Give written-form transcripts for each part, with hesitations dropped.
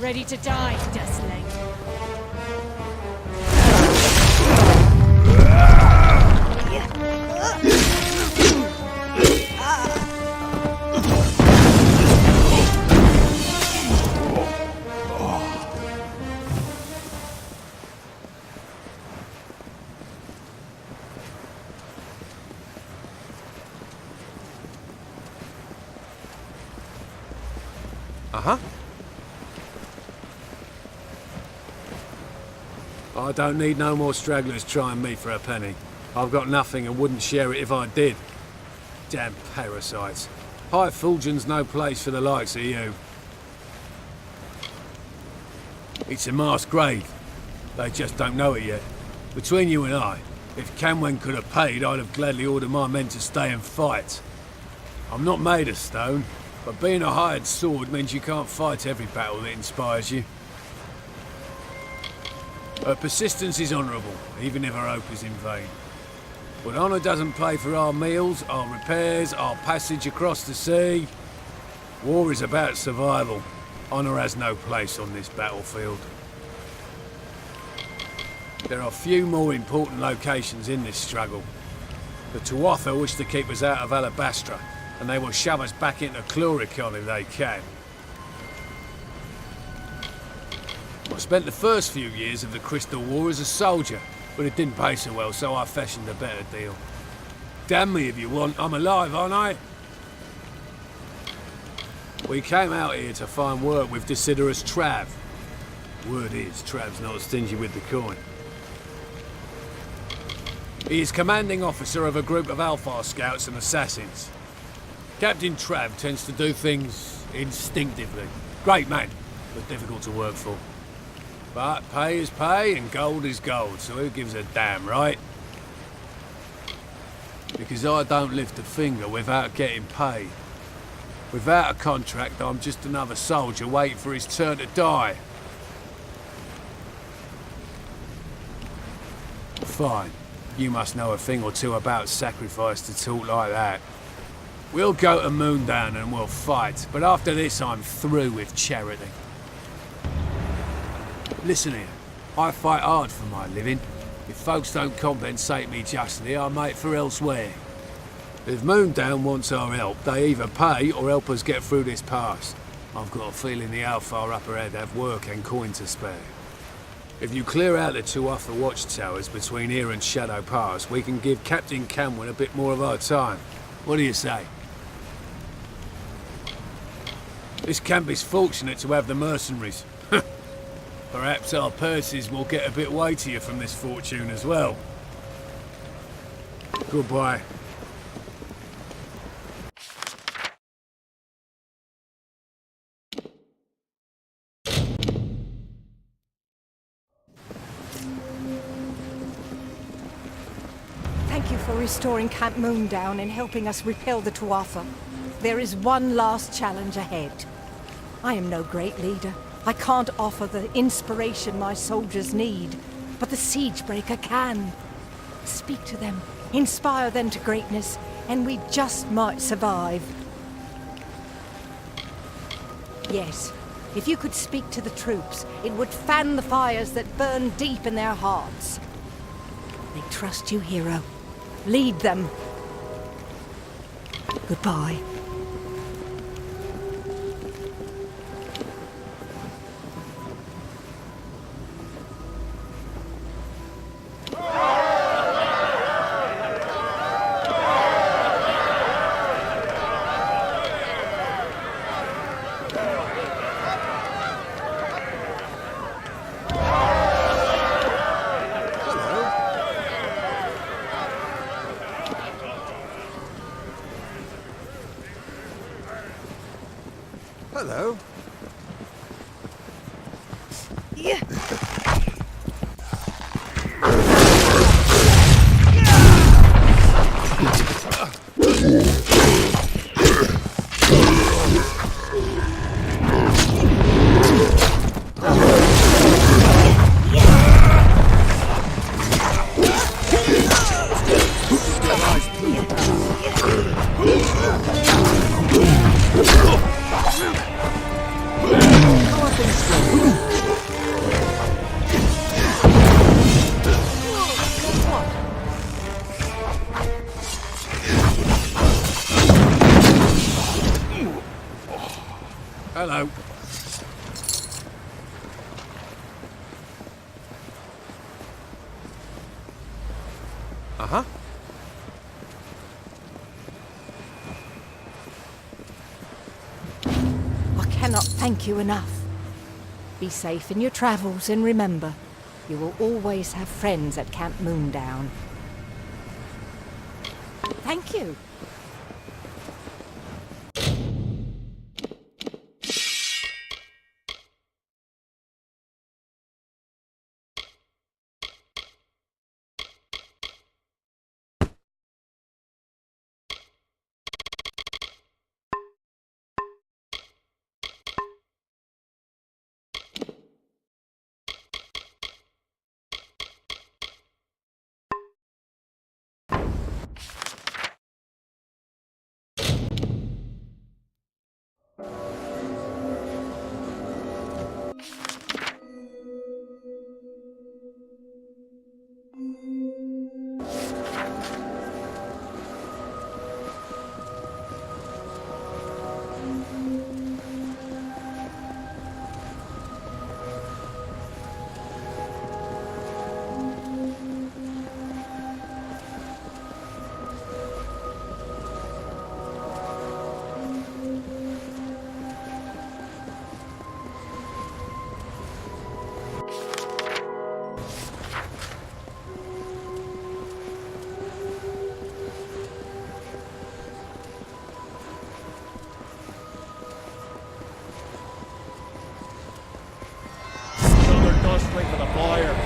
Ready to die, Dustling. Uh-huh. I don't need no more stragglers trying me for a penny. I've got nothing and wouldn't share it if I did. Damn parasites. High Fulgen's no place for the likes of you. It's a mass grave. They just don't know it yet. Between you and I, if Camwen could have paid, I'd have gladly ordered my men to stay and fight. I'm not made of stone, but being a hired sword means you can't fight every battle that inspires you. Her persistence is honourable, even if her hope is in vain. But honour doesn't pay for our meals, our repairs, our passage across the sea. War is about survival. Honour has no place on this battlefield. There are few more important locations in this struggle. The Tuatha wish to keep us out of Alabastra, and they will shove us back into Cluricon if they can. I spent the first few years of the Crystal War as a soldier, but it didn't pay so well, so I fashioned a better deal. Damn me if you want, I'm alive, aren't I? We came out here to find work with Desiderius Trav. Word is, Trav's not stingy with the coin. He is commanding officer of a group of Alpha scouts and assassins. Captain Trav tends to do things instinctively. Great man, but difficult to work for. But pay is pay and gold is gold, so who gives a damn, right? Because I don't lift a finger without getting paid. Without a contract, I'm just another soldier waiting for his turn to die. Fine. You must know a thing or two about sacrifice to talk like that. We'll go to Moondown and we'll fight, but after this I'm through with charity. Listen here, I fight hard for my living. If folks don't compensate me justly, I make for elsewhere. If Moondown wants our help, they either pay or help us get through this pass. I've got a feeling the Alpha up ahead have work and coin to spare. If you clear out the two off the watchtowers between here and Shadow Pass, we can give Captain Camwen a bit more of our time. What do you say? This camp is fortunate to have the mercenaries. Perhaps our purses will get a bit weightier from this fortune as well. Goodbye. Thank you for restoring Camp Moondown and helping us repel the Tuatha. There is one last challenge ahead. I am no great leader. I can't offer the inspiration my soldiers need, but the Siegebreaker can. Speak to them, inspire them to greatness, and we just might survive. Yes, if you could speak to the troops, it would fan the fires that burn deep in their hearts. They trust you, hero. Lead them. Goodbye. Hello. Hello. Uh-huh. I cannot thank you enough. Be safe in your travels and remember, you will always have friends at Camp Moondown. Thank you. Dustling for the fire.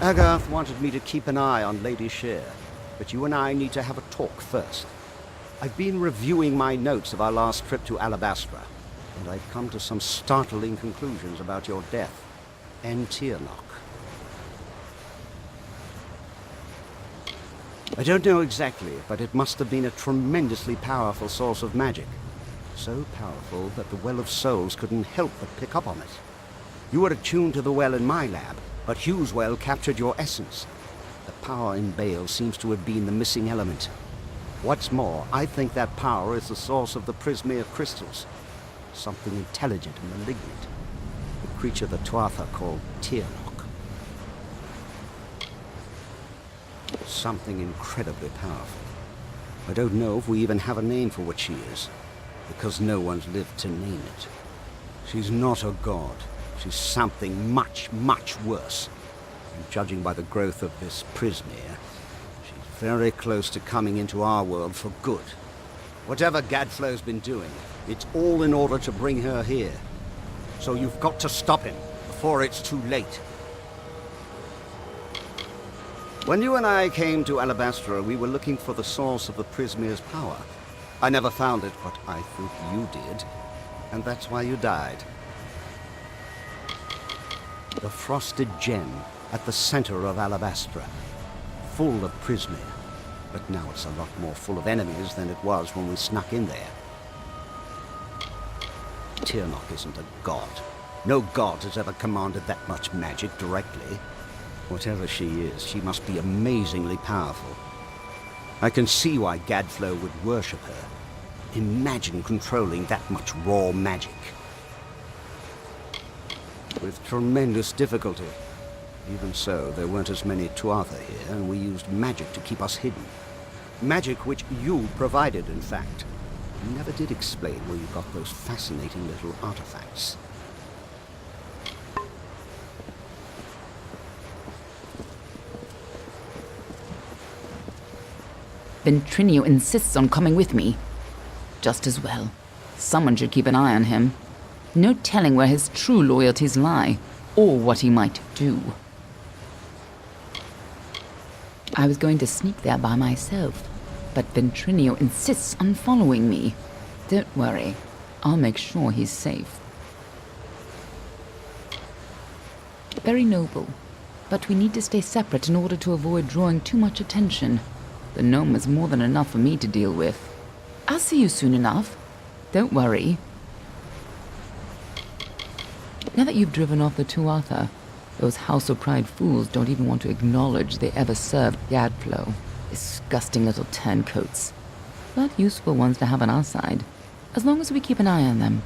Agarth wanted me to keep an eye on Lady Shear, but you and I need to have a talk first. I've been reviewing my notes of our last trip to Alabastra, and I've come to some startling conclusions about your death and Tierlock. I don't know exactly, but it must have been a tremendously powerful source of magic. So powerful that the Well of Souls couldn't help but pick up on it. You were attuned to the well in my lab, but Hugh's well captured your essence. The power in Bale seems to have been the missing element. What's more, I think that power is the source of the Prismere crystals. Something intelligent and malignant. The creature the Tuatha called Tierlock. Something incredibly powerful. I don't know if we even have a name for what she is, because no one's lived to name it. She's not a god. She's something much, much worse. And judging by the growth of this Prismere, she's very close to coming into our world for good. Whatever Gadflow's been doing, it's all in order to bring her here. So you've got to stop him before it's too late. When you and I came to Alabastra, we were looking for the source of the Prismere's power. I never found it, but I think you did. And that's why you died. The frosted gem at the center of Alabastra, full of Prismere. But now it's a lot more full of enemies than it was when we snuck in there. Tierlock isn't a god. No god has ever commanded that much magic directly. Whatever she is, she must be amazingly powerful. I can see why Gadflow would worship her. Imagine controlling that much raw magic. With tremendous difficulty. Even so, there weren't as many Tuatha here, and we used magic to keep us hidden. Magic which you provided, in fact. You never did explain where you got those fascinating little artifacts. Ventrinio insists on coming with me. Just as well. Someone should keep an eye on him. No telling where his true loyalties lie, or what he might do. I was going to sneak there by myself, but Ventrinio insists on following me. Don't worry, I'll make sure he's safe. Very noble, but we need to stay separate in order to avoid drawing too much attention. The gnome is more than enough for me to deal with. I'll see you soon enough. Don't worry. Now that you've driven off the Tuatha, those House of Pride fools don't even want to acknowledge they ever served Gadflow. Disgusting little turncoats. But useful ones to have on our side, as long as we keep an eye on them.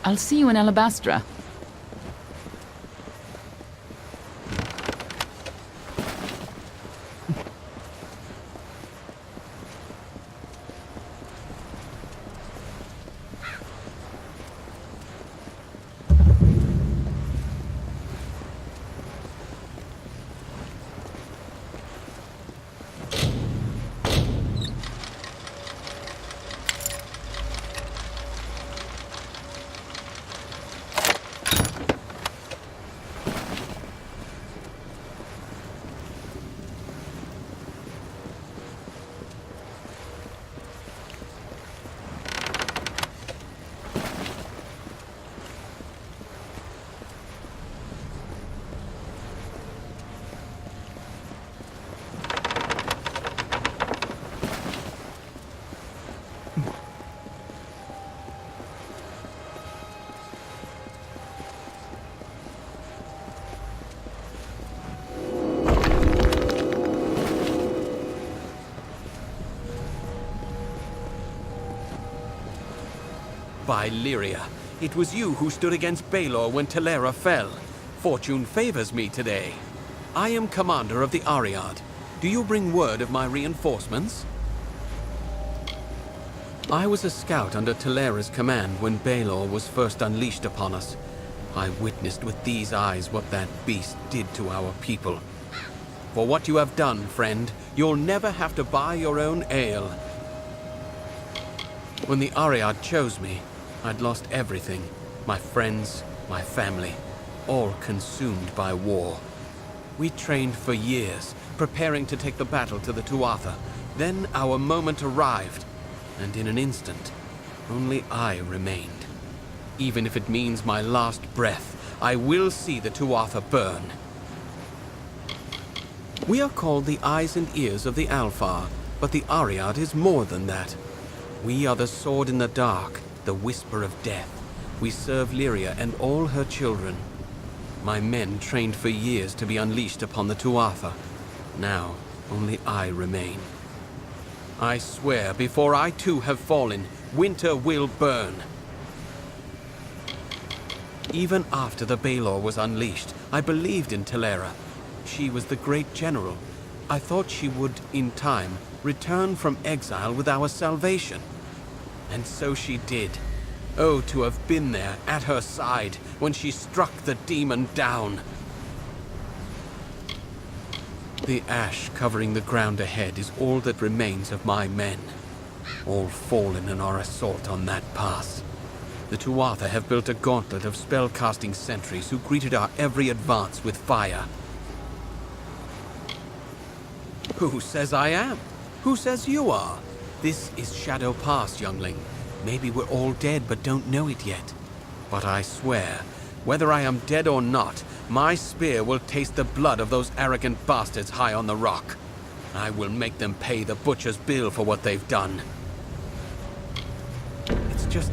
I'll see you in Alabastra. By Lyria, it was you who stood against Baelor when Telera fell. Fortune favors me today. I am commander of the Ariad. Do you bring word of my reinforcements? I was a scout under Telera's command when Baelor was first unleashed upon us. I witnessed with these eyes what that beast did to our people. For what you have done, friend, you'll never have to buy your own ale. When the Ariad chose me, I'd lost everything. My friends, my family, all consumed by war. We trained for years, preparing to take the battle to the Tuatha. Then our moment arrived, and in an instant, only I remained. Even if it means my last breath, I will see the Tuatha burn. We are called the eyes and ears of the Alfar, but the Ariad is more than that. We are the sword in the dark, the whisper of death. We serve Lyria and all her children. My men trained for years to be unleashed upon the Tuatha. Now, only I remain. I swear, before I too have fallen, winter will burn. Even after the Baelor was unleashed, I believed in Telera. She was the great general. I thought she would, in time, return from exile with our salvation. And so she did. Oh, to have been there, at her side, when she struck the demon down. The ash covering the ground ahead is all that remains of my men. All fallen in our assault on that pass. The Tuatha have built a gauntlet of spell-casting sentries who greeted our every advance with fire. Who says I am? Who says you are? This is Shadow Pass, youngling. Maybe we're all dead but don't know it yet. But I swear, whether I am dead or not, my spear will taste the blood of those arrogant bastards high on the rock. I will make them pay the butcher's bill for what they've done. It's just,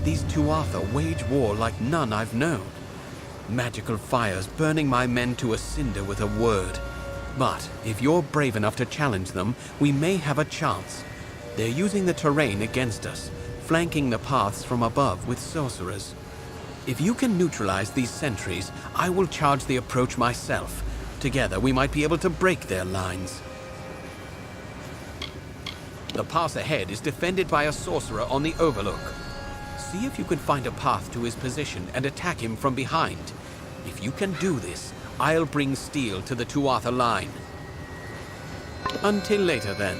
these Tuatha wage war like none I've known. Magical fires burning my men to a cinder with a word. But if you're brave enough to challenge them, we may have a chance. They're using the terrain against us, flanking the paths from above with sorcerers. If you can neutralize these sentries, I will charge the approach myself. Together, we might be able to break their lines. The pass ahead is defended by a sorcerer on the overlook. See if you can find a path to his position and attack him from behind. If you can do this, I'll bring steel to the Tuatha line. Until later, then.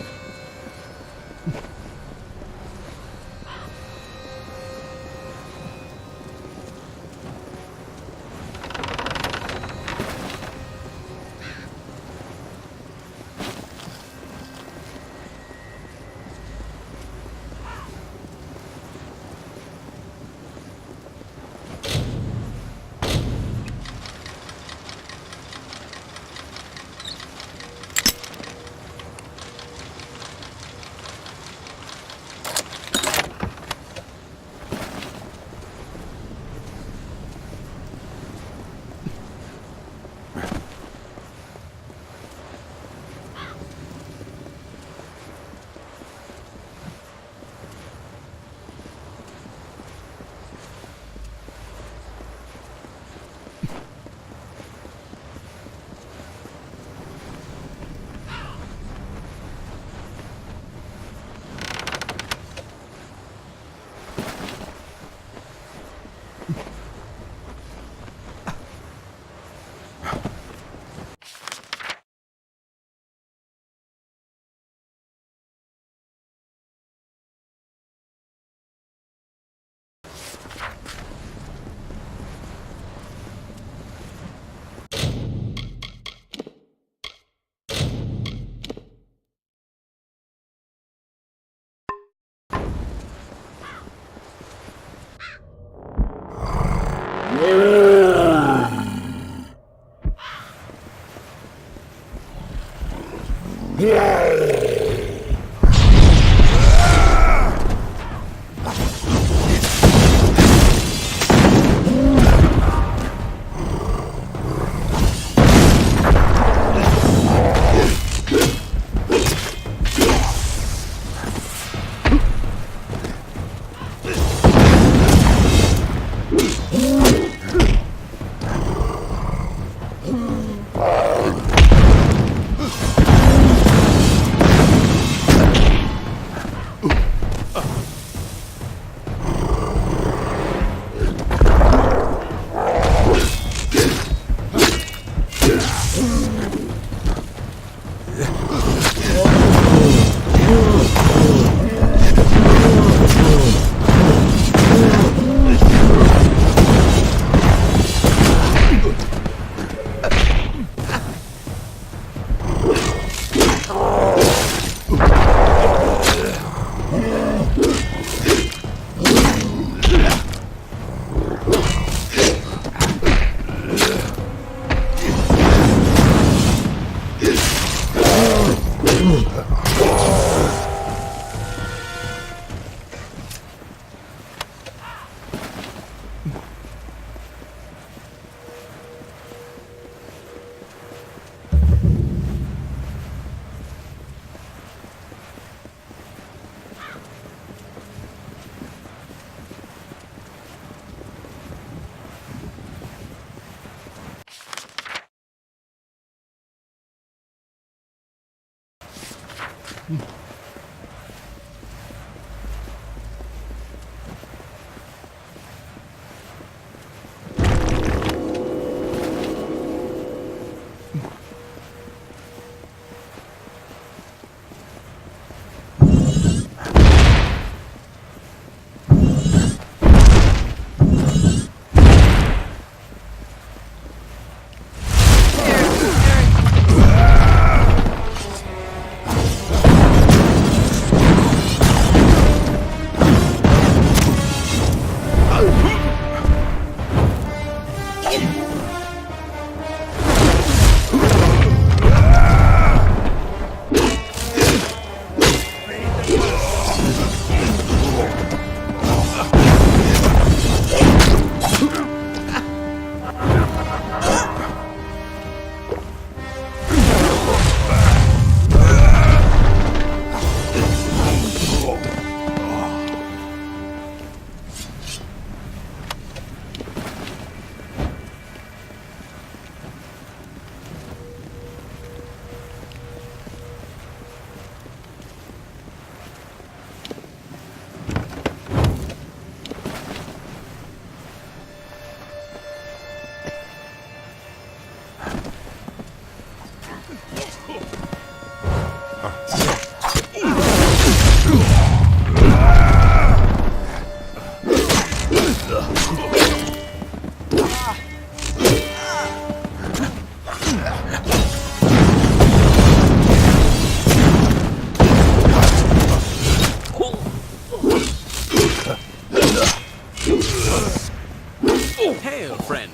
while, friend.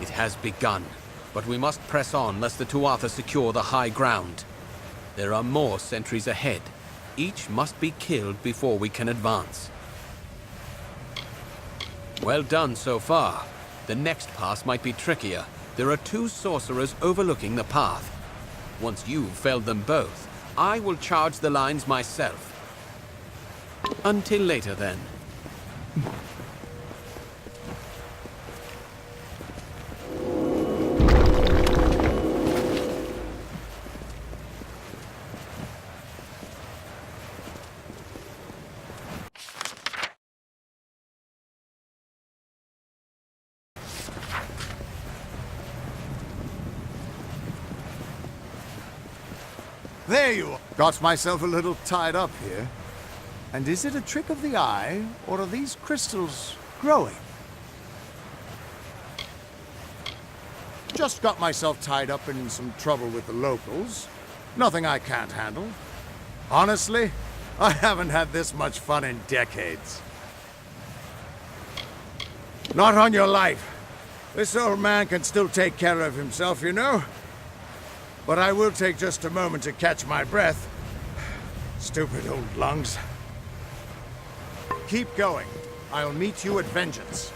It has begun, but we must press on lest the Tuatha secure the high ground. There are more sentries ahead. Each must be killed before we can advance. Well done so far. The next pass might be trickier. There are 2 sorcerers overlooking the path. Once you've felled them both, I will charge the lines myself. Until later, then. There you are. Got myself a little tied up here. And is it a trick of the eye, or are these crystals growing? Just got myself tied up in some trouble with the locals. Nothing I can't handle. Honestly, I haven't had this much fun in decades. Not on your life. This old man can still take care of himself, you know? But I will take just a moment to catch my breath. Stupid old lungs. Keep going. I'll meet you at Vengeance.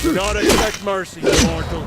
Do not expect mercy, mortal.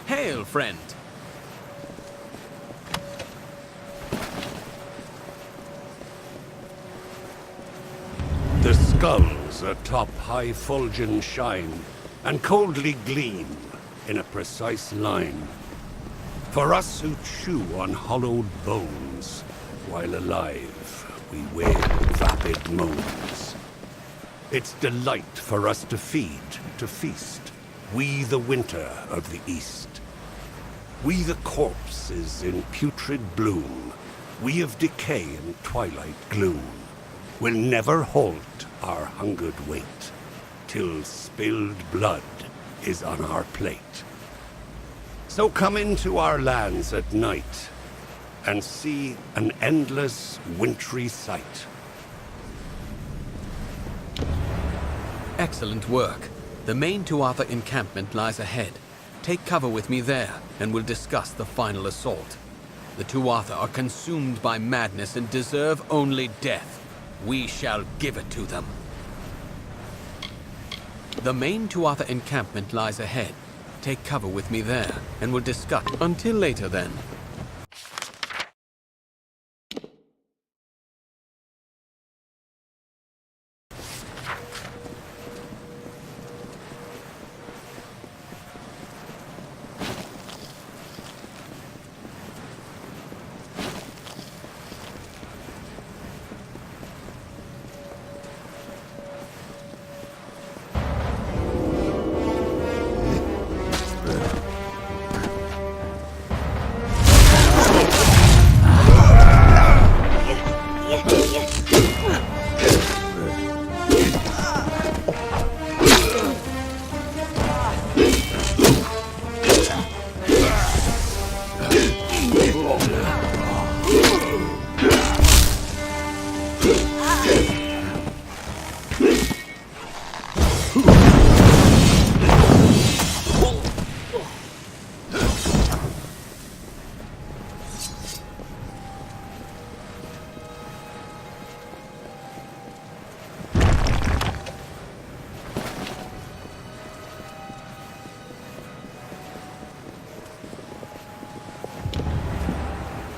Hail, friend. The skulls atop high fulgen shine, and coldly gleam in a precise line. For us who chew on hollowed bones, while alive, we wail vapid moans. It's delight for us to feed, to feast, we the winter of the east. We the corpses in putrid bloom, we of decay and twilight gloom, will never halt our hungered wait, till spilled blood is on our plate. So come into our lands at night, and see an endless wintry sight. Excellent work. The main Tuatha encampment lies ahead. Take cover with me there, and we'll discuss the final assault. The Tuatha are consumed by madness and deserve only death. We shall give it to them. The main Tuatha encampment lies ahead. Take cover with me there, and we'll discuss. Until later, then.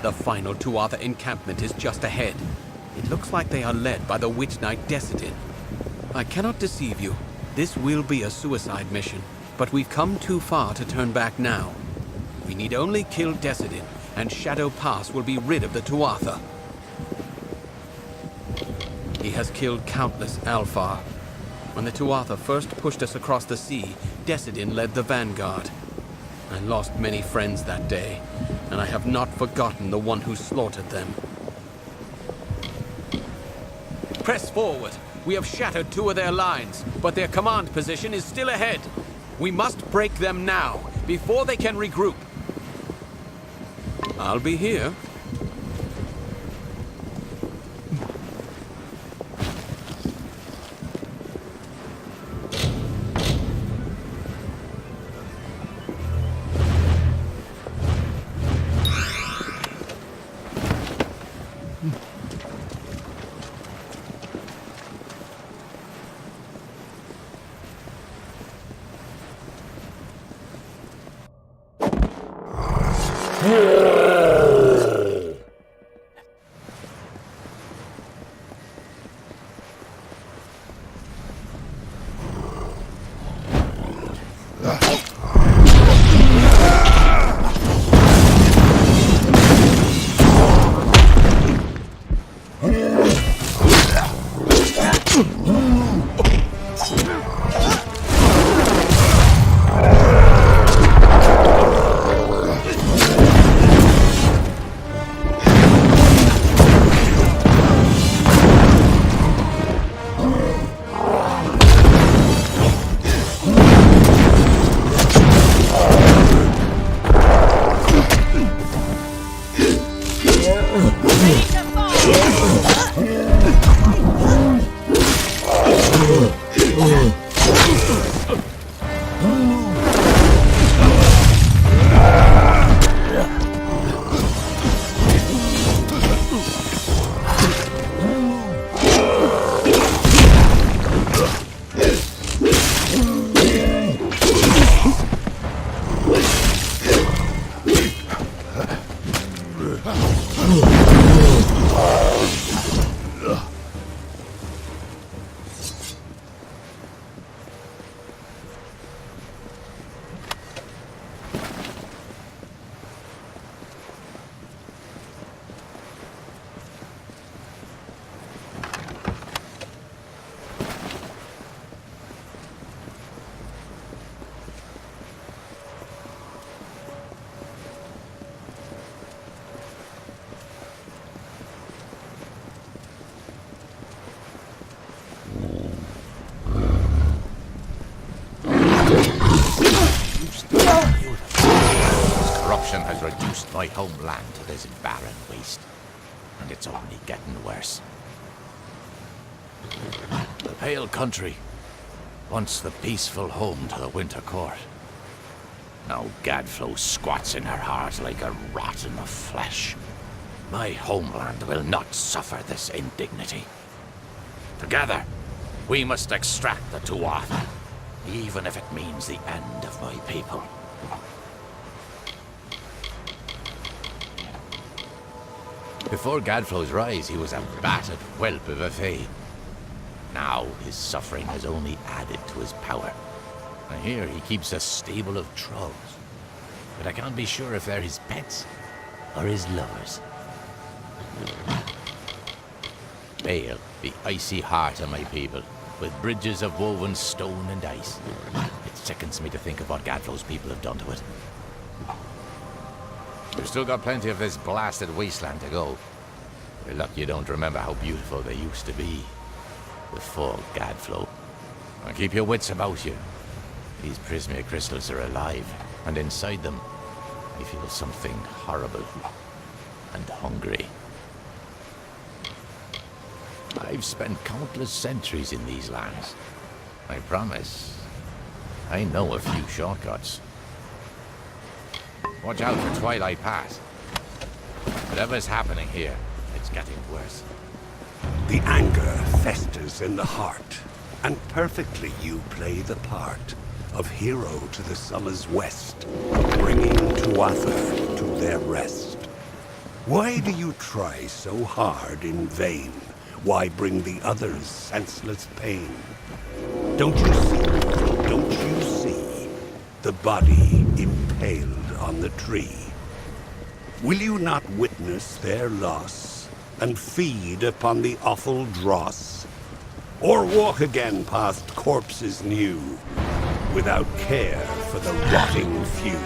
The final Tuatha encampment is just ahead. It looks like they are led by the Witch Knight Decidin. I cannot deceive you. This will be a suicide mission, but we've come too far to turn back now. We need only kill Decidin, and Shadow Pass will be rid of the Tuatha. He has killed countless Alfar. When the Tuatha first pushed us across the sea, Decidin led the vanguard. I lost many friends that day, and I have not forgotten the one who slaughtered them. Press forward. We have shattered 2 of their lines, but their command position is still ahead. We must break them now, before they can regroup. I'll be here. reduced my homeland to this barren waste. And it's only getting worse. The Pale Country, once the peaceful home to the Winter Court. Now Gadflow squats in her heart like a rot in the flesh. My homeland will not suffer this indignity. Together, we must extract the Tuatha, even if it means the end of my people. Before Gadflow's rise, he was a battered whelp of a Fae. Now his suffering has only added to his power. I hear he keeps a stable of trolls, but I can't be sure if they're his pets or his lovers. Bale, the icy heart of my people, with bridges of woven stone and ice. It sickens me to think of what Gadflow's people have done to it. We've still got plenty of this blasted wasteland to go. You're lucky you don't remember how beautiful they used to be before Gadflow. Now keep your wits about you. These Prismia crystals are alive, and inside them, I feel something horrible and hungry. I've spent countless centuries in these lands. I promise, I know a few shortcuts. Watch out for Twilight Pass. Whatever's happening here, it's getting worse. The anger festers in the heart, and perfectly you play the part of hero to the summer's west, bringing Tuatha to their rest. Why do you try so hard in vain? Why bring the others senseless pain? Don't you see, don't you see, the body impaled on the tree? Will you not witness their loss, and feed upon the awful dross? Or walk again past corpses new, without care for the rotting few?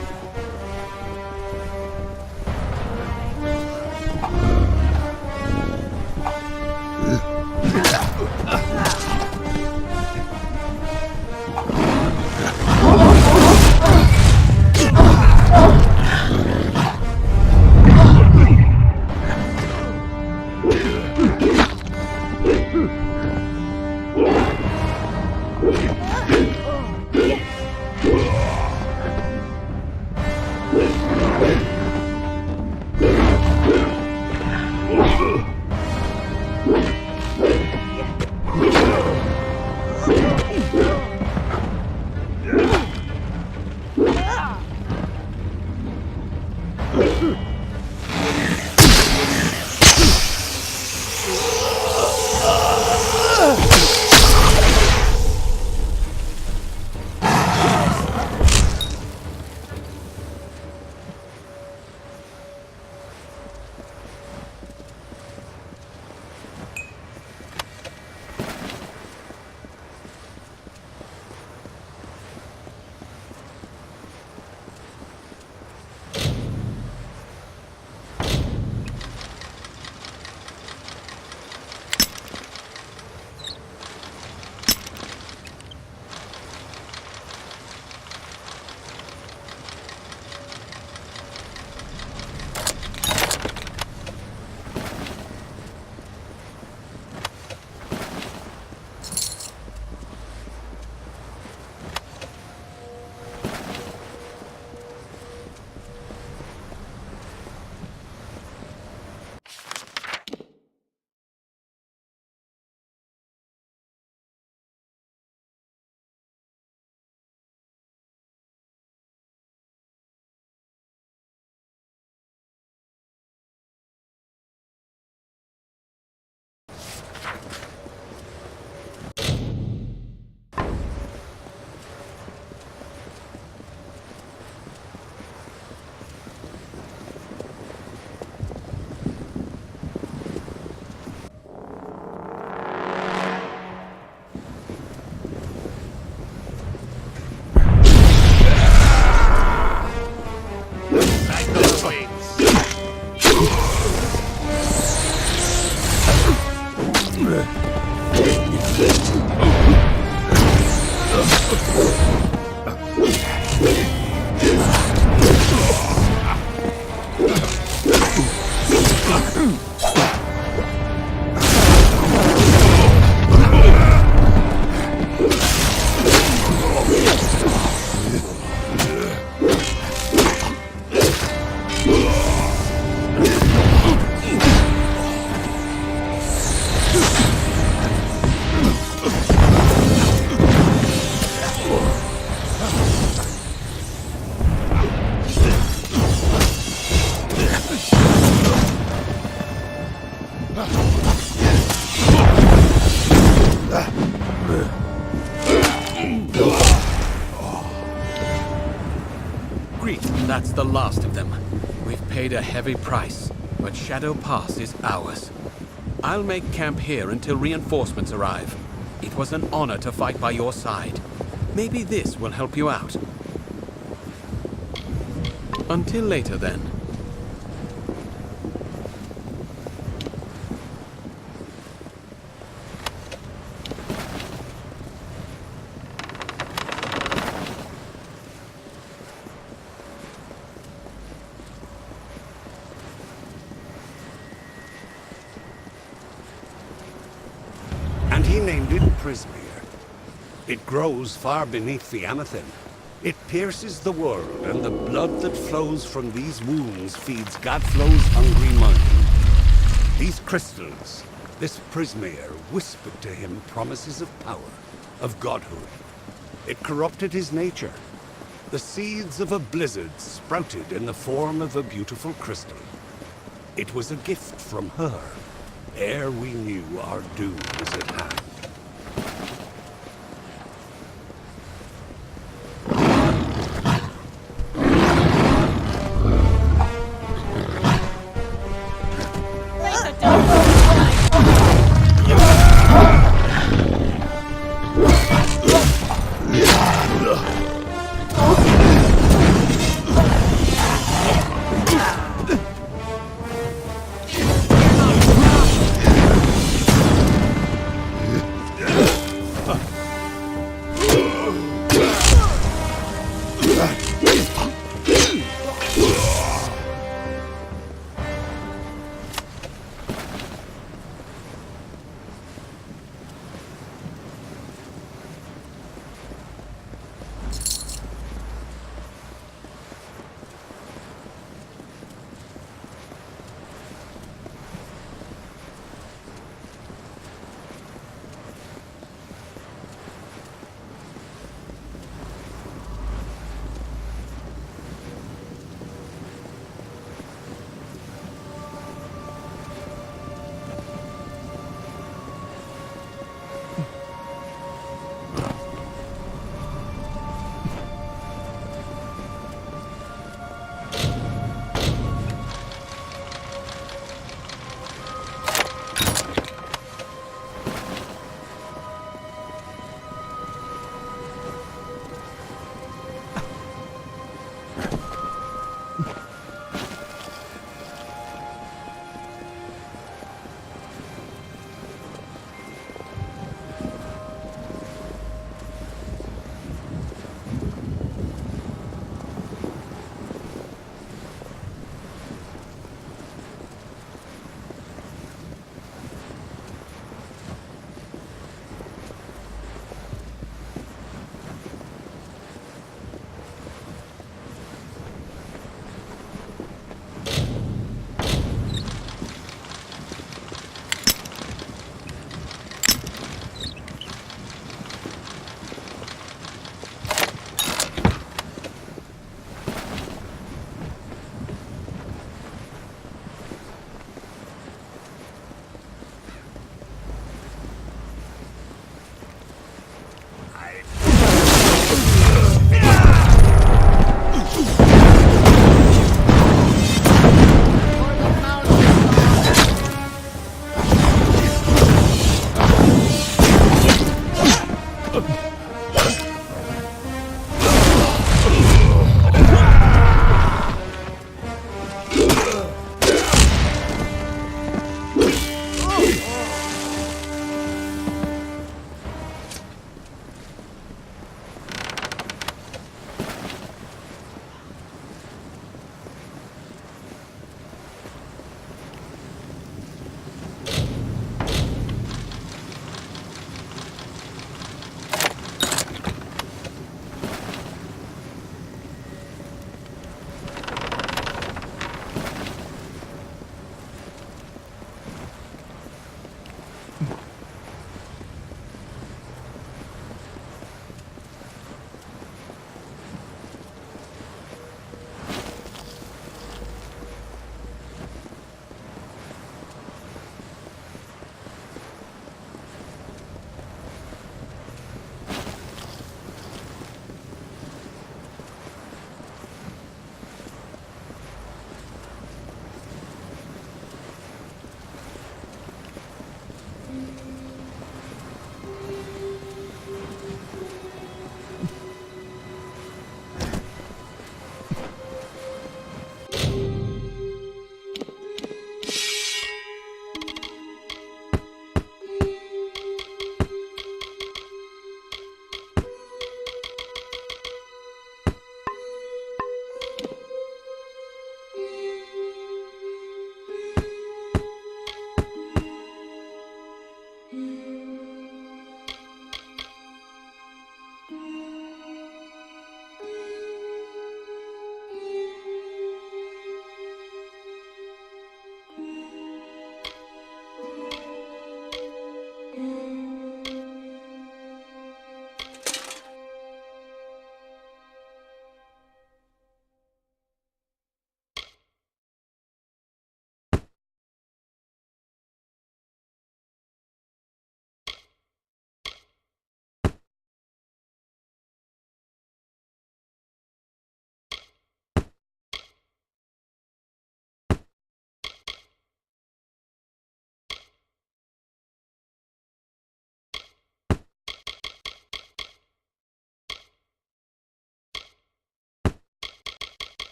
Greet, that's the last of them. We've paid a heavy price, but Shadow Pass is ours. I'll make camp here until reinforcements arrive. It was an honor to fight by your side. Maybe this will help you out. Until later, then. And he named it Prismere. It grows far beneath the Amethyst. It pierces the world, and the blood that flows from these wounds feeds Gadflow's hungry mind. These crystals, this Prismere, whispered to him promises of power, of godhood. It corrupted his nature. The seeds of a blizzard sprouted in the form of a beautiful crystal. It was a gift from her, ere we knew our doom was at hand.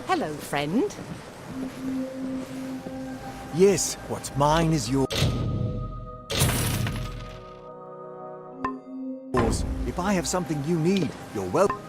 Hello, friend. Yes, what's mine is yours. If I have something you need, you're welcome.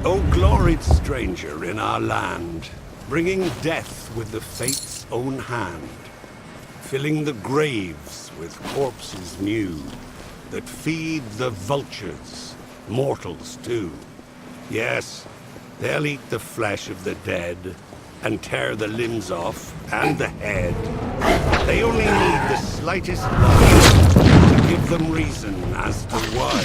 O gloried stranger in our land, bringing death with the fate's own hand, filling the graves with corpses new, that feed the vultures, mortals too. Yes, they'll eat the flesh of the dead, and tear the limbs off, and the head. They only need the slightest nudge to give them reason as to why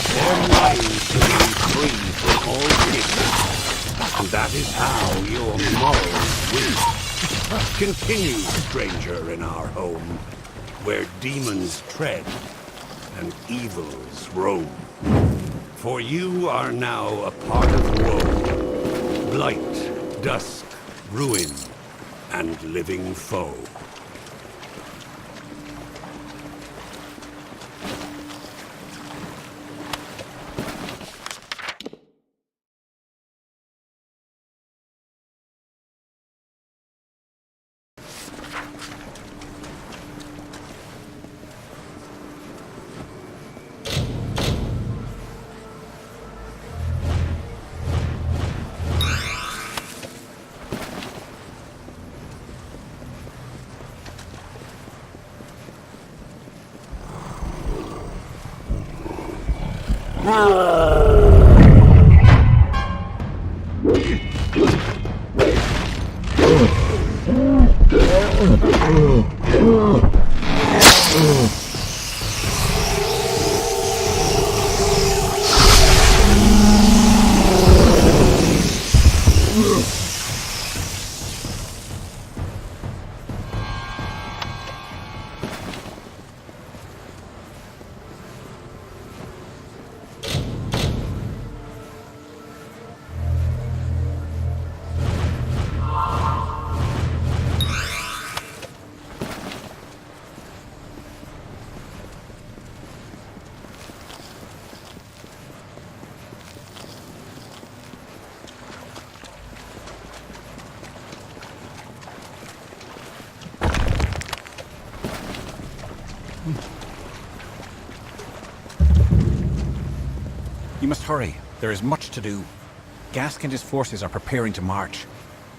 their minds should be free from all guilt. And that is how your morals will. Continue, stranger, in our home, where demons tread and evils roam. For you are now a part of woe, blight, dust, ruin, and living foe. You must hurry. There is much to do. Gask and his forces are preparing to march.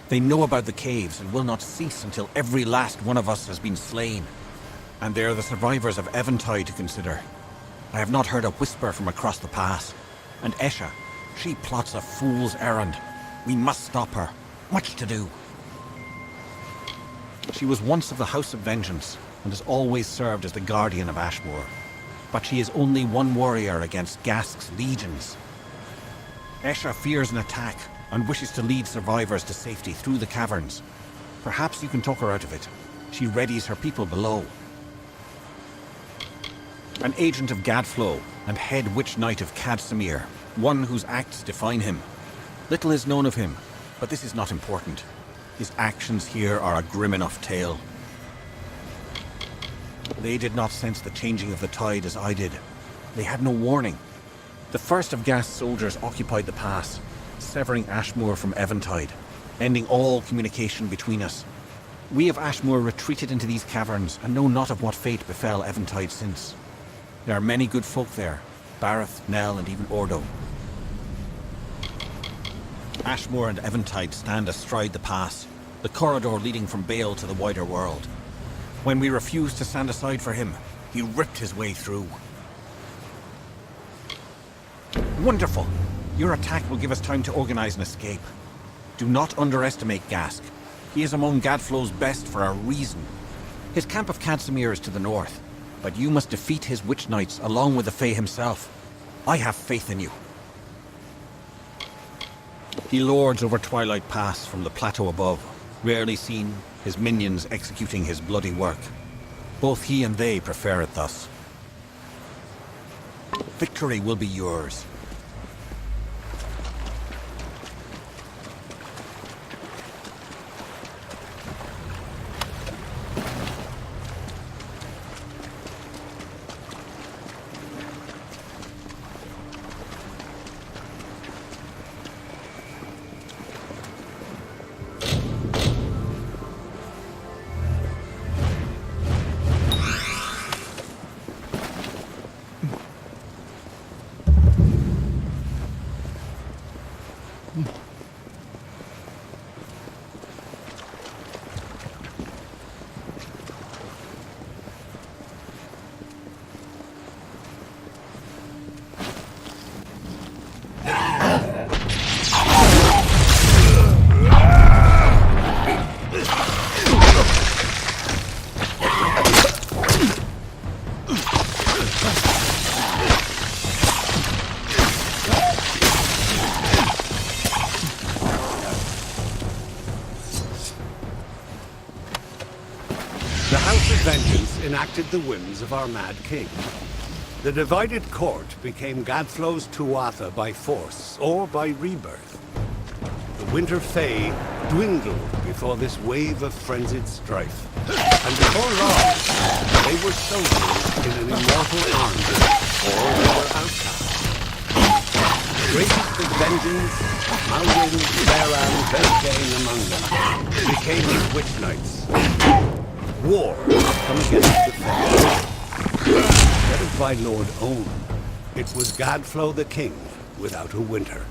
They know about the caves and will not cease until every last one of us has been slain. And there are the survivors of Eventide to consider. I have not heard a whisper from across the pass. And Esha, she plots a fool's errand. We must stop her. Much to do. She was once of the House of Vengeance, and has always served as the guardian of Ashmore. But she is only one warrior against Gask's legions. Esha fears an attack, and wishes to lead survivors to safety through the caverns. Perhaps you can talk her out of it. She readies her people below. An agent of Gadflow, and head witch knight of Cadsamir, one whose acts define him. Little is known of him, but this is not important. His actions here are a grim enough tale. They did not sense the changing of the tide as I did. They had no warning. The first of Gask's soldiers occupied the pass, severing Ashmore from Eventide, ending all communication between us. We of Ashmore retreated into these caverns and know not of what fate befell Eventide since. There are many good folk there, Bareth, Nell, and even Ordo. Ashmore and Eventide stand astride the pass, the corridor leading from Bale to the wider world. When we refused to stand aside for him, he ripped his way through. Wonderful! Your attack will give us time to organize an escape. Do not underestimate Gask. He is among Gadflow's best for a reason. His camp of Cadsamir is to the north, but you must defeat his witch knights along with the Fae himself. I have faith in you. He lords over Twilight Pass from the plateau above, rarely seen, his minions executing his bloody work. Both he and they prefer it thus. Victory will be yours. enacted the whims of our mad king. The divided court became Gadflow's Tuatha by force or by rebirth. The Winter Fae dwindled before this wave of frenzied strife. And before long, they were soldiers in an immortal army, or they were outcasts. Greatest of vengeance, Malwyn, Baran, Beltane among them, became his witch knights. War come against the Fae. Led by Lord Owen, it was Gadflow the king without a winter.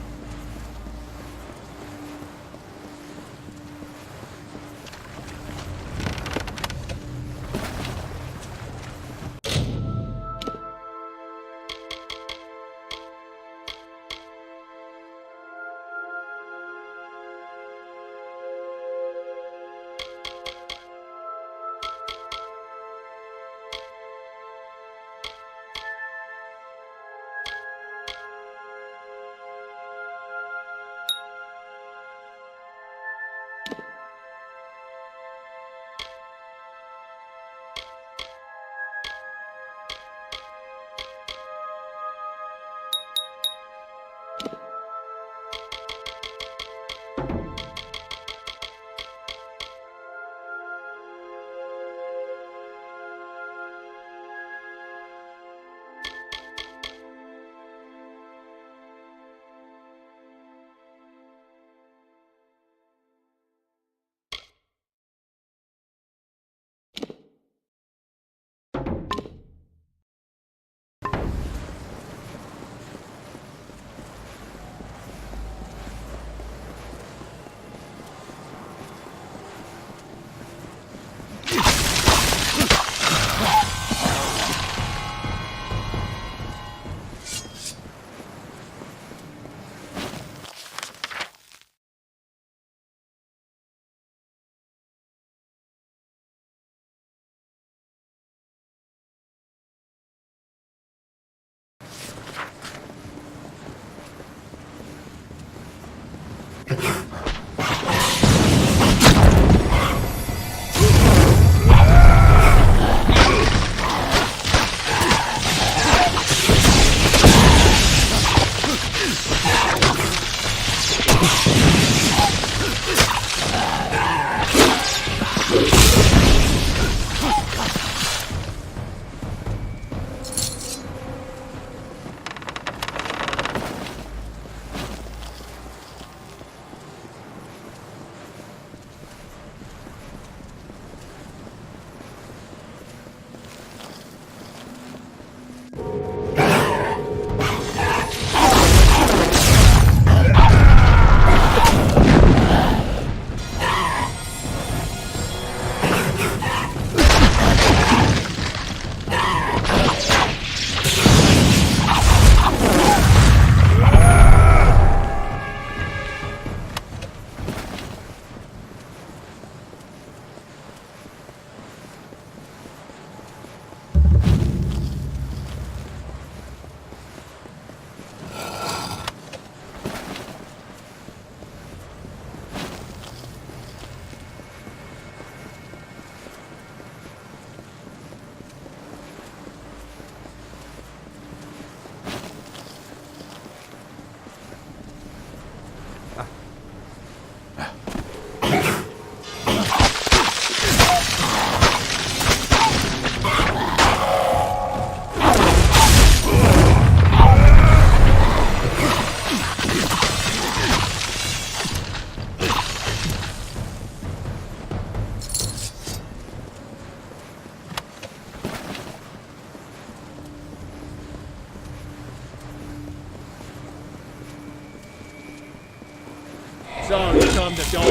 So you come to dawn.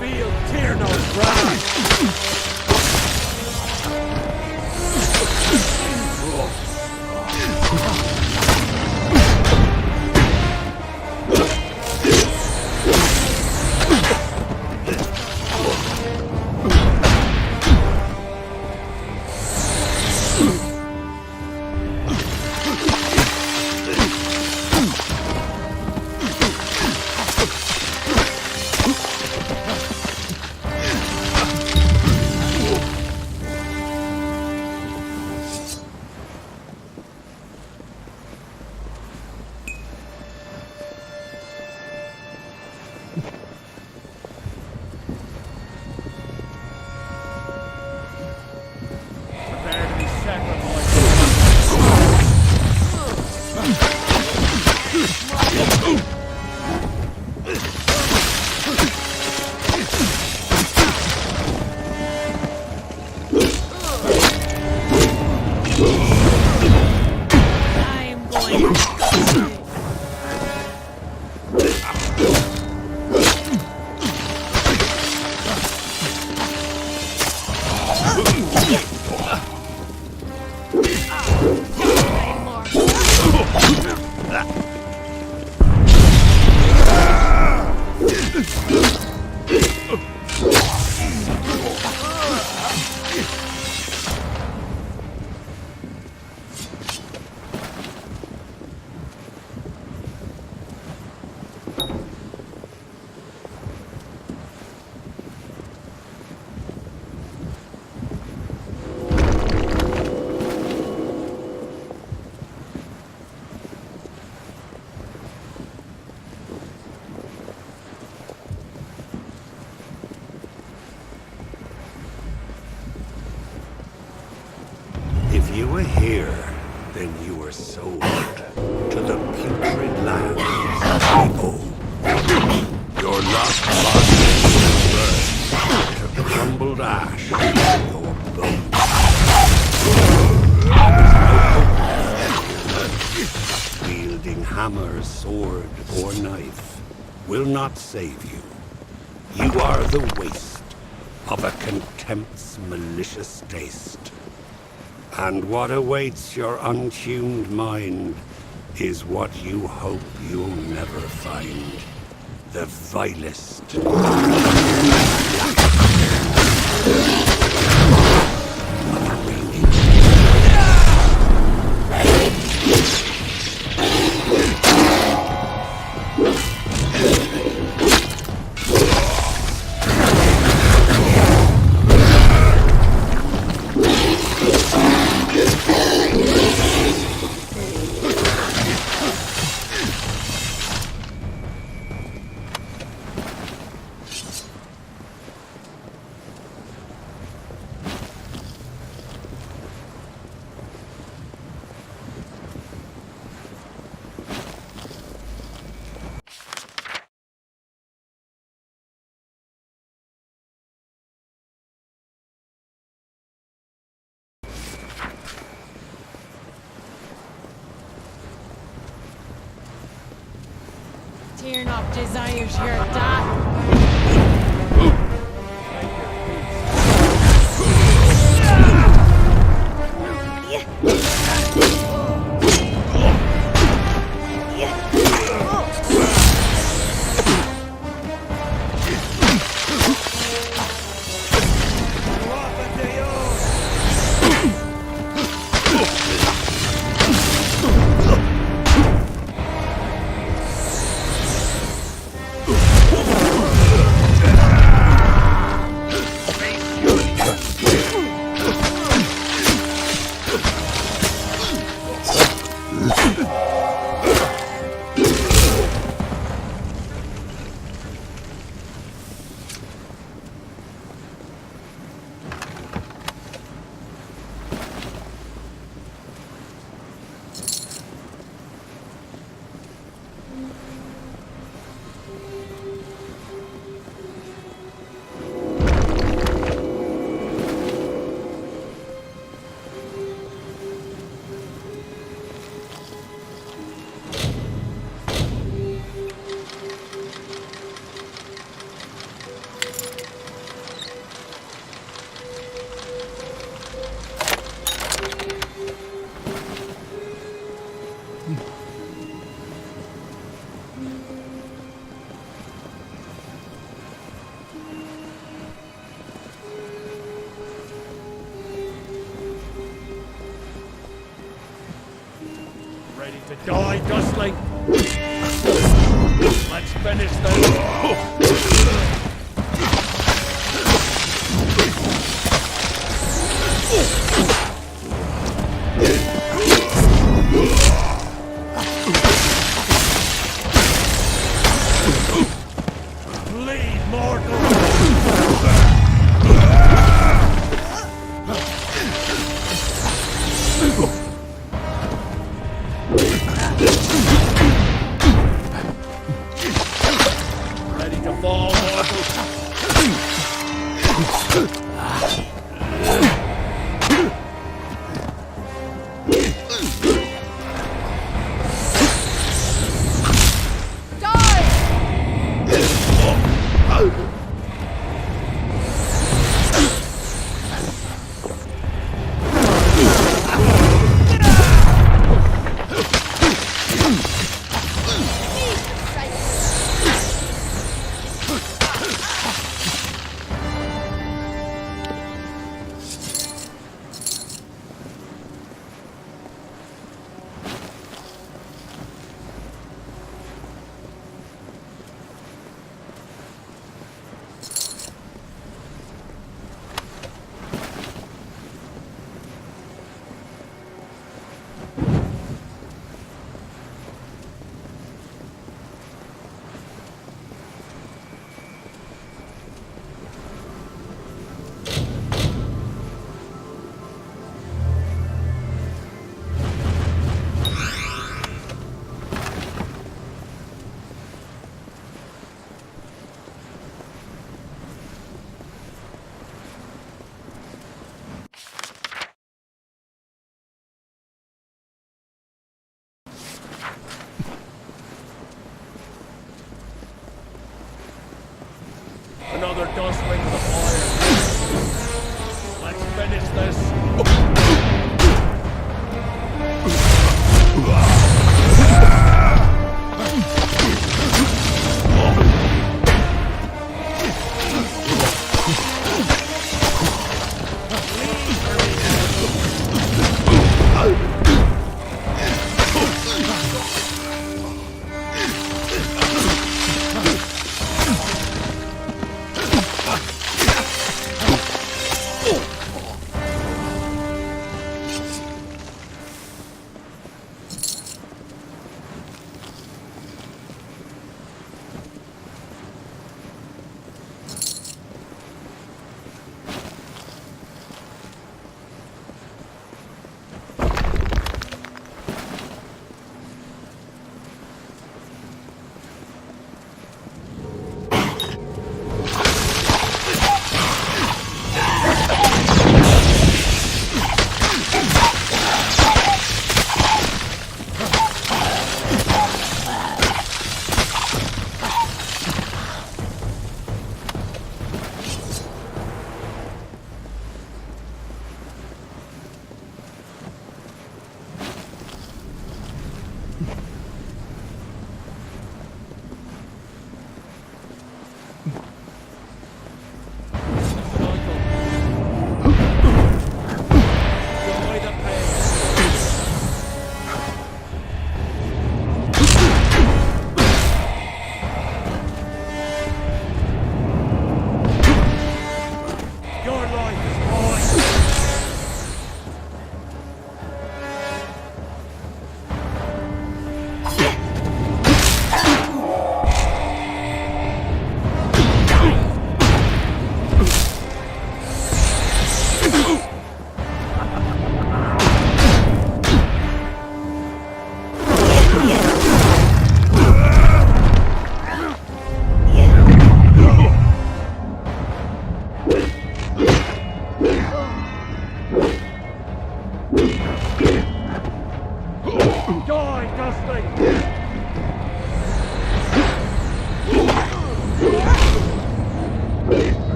Feel Tyrnal's wrath. I'm going to If you were here, then you were sold to the putrid lands of the Your lost body burned to crumbled ash your bones. Wielding hammer, sword, or knife will not save you. You are the waste of a contempt's malicious taste. And what awaits your untuned mind is what you hope you'll never find. The vilest. tearing off desires your death. Ready to die, Dustling? Let's finish this. Bleed, mortal! Ready to justly!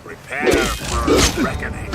Prepare for a reckoning.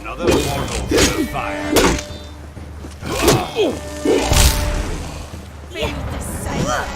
Another mortal to the fire. Feel the sight!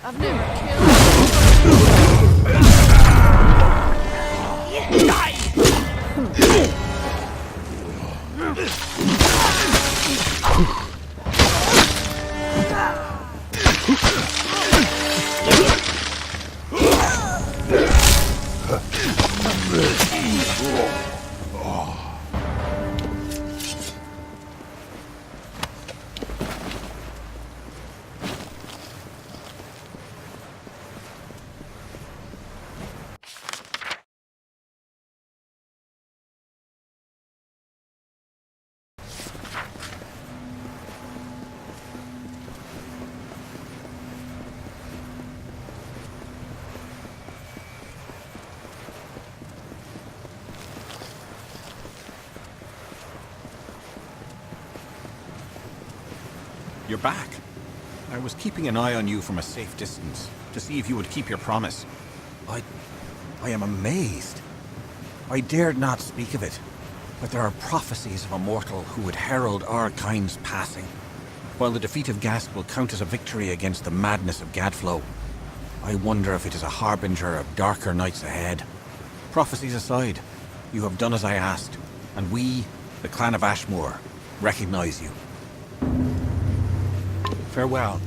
I've never You're back. I was keeping an eye on you from a safe distance to see if you would keep your promise. I am amazed. I dared not speak of it, but there are prophecies of a mortal who would herald our kind's passing, while the defeat of Gask will count as a victory against the madness of Gadflow. I wonder if it is a harbinger of darker nights ahead. Prophecies aside, you have done as I asked, and we, the clan of Ashmore, recognize you. Farewell.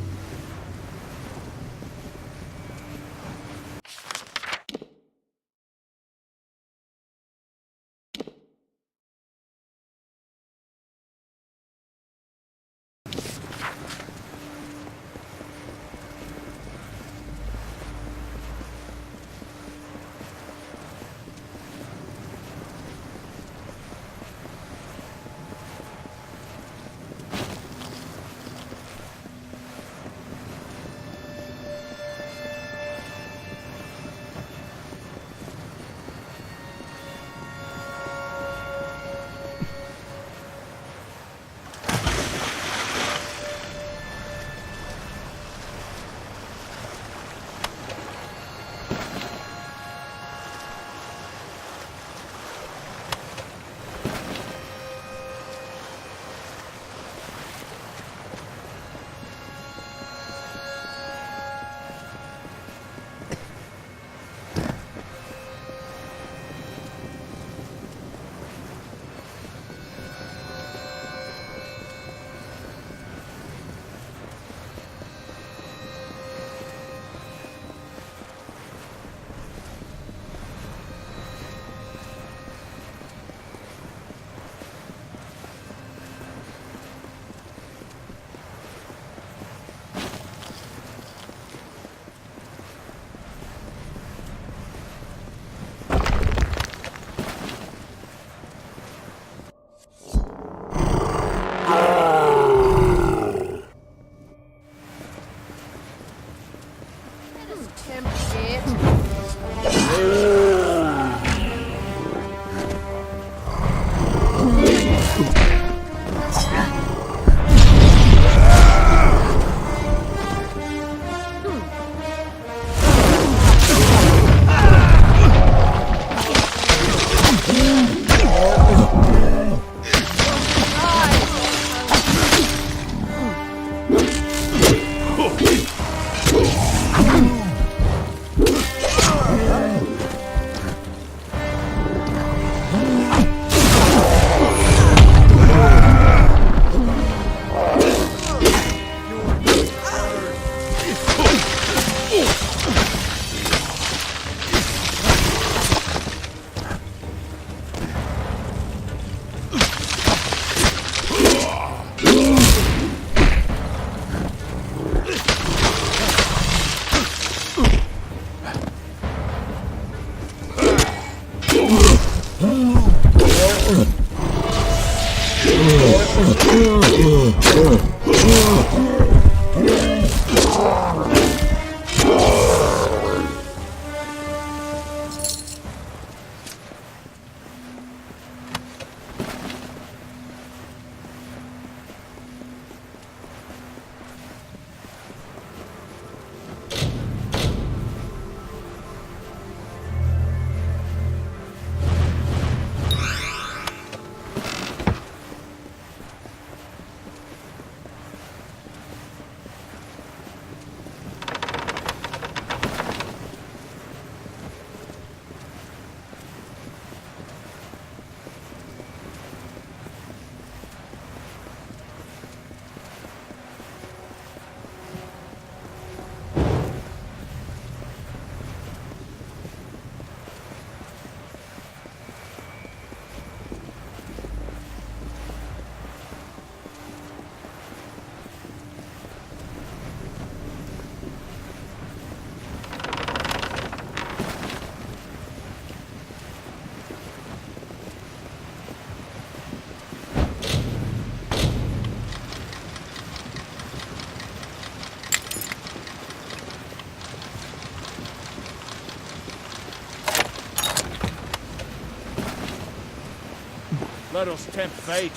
Let us tempt fate.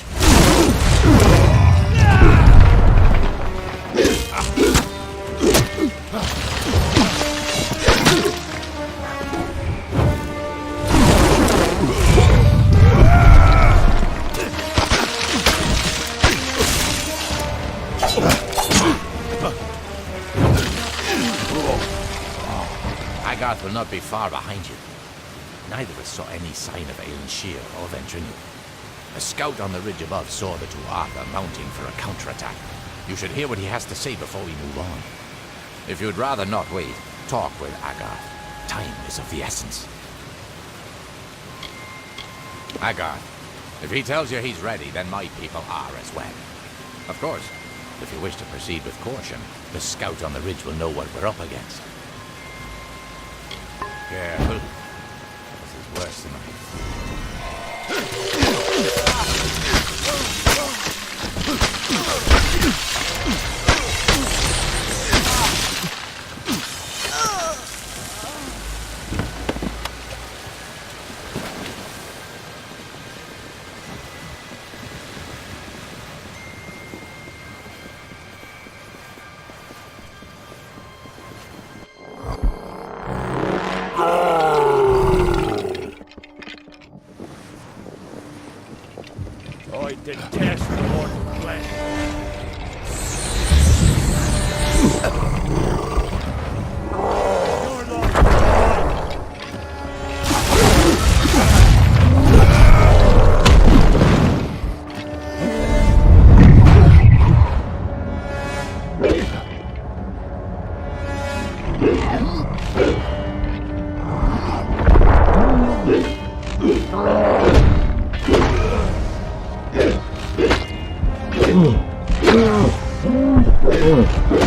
Agarth will not be far behind you. Neither of us saw any sign of Aelin's shield or Ventrinian. A scout on the ridge above saw the Tuatha mounting for a counterattack. You should hear what he has to say before we move on. If you'd rather not wait, talk with Agarth. Time is of the essence. Agarth, if he tells you he's ready, then my people are as well. Of course, if you wish to proceed with caution, the scout on the ridge will know what we're up against. Careful. This is worse than I... I detest the mortal flesh.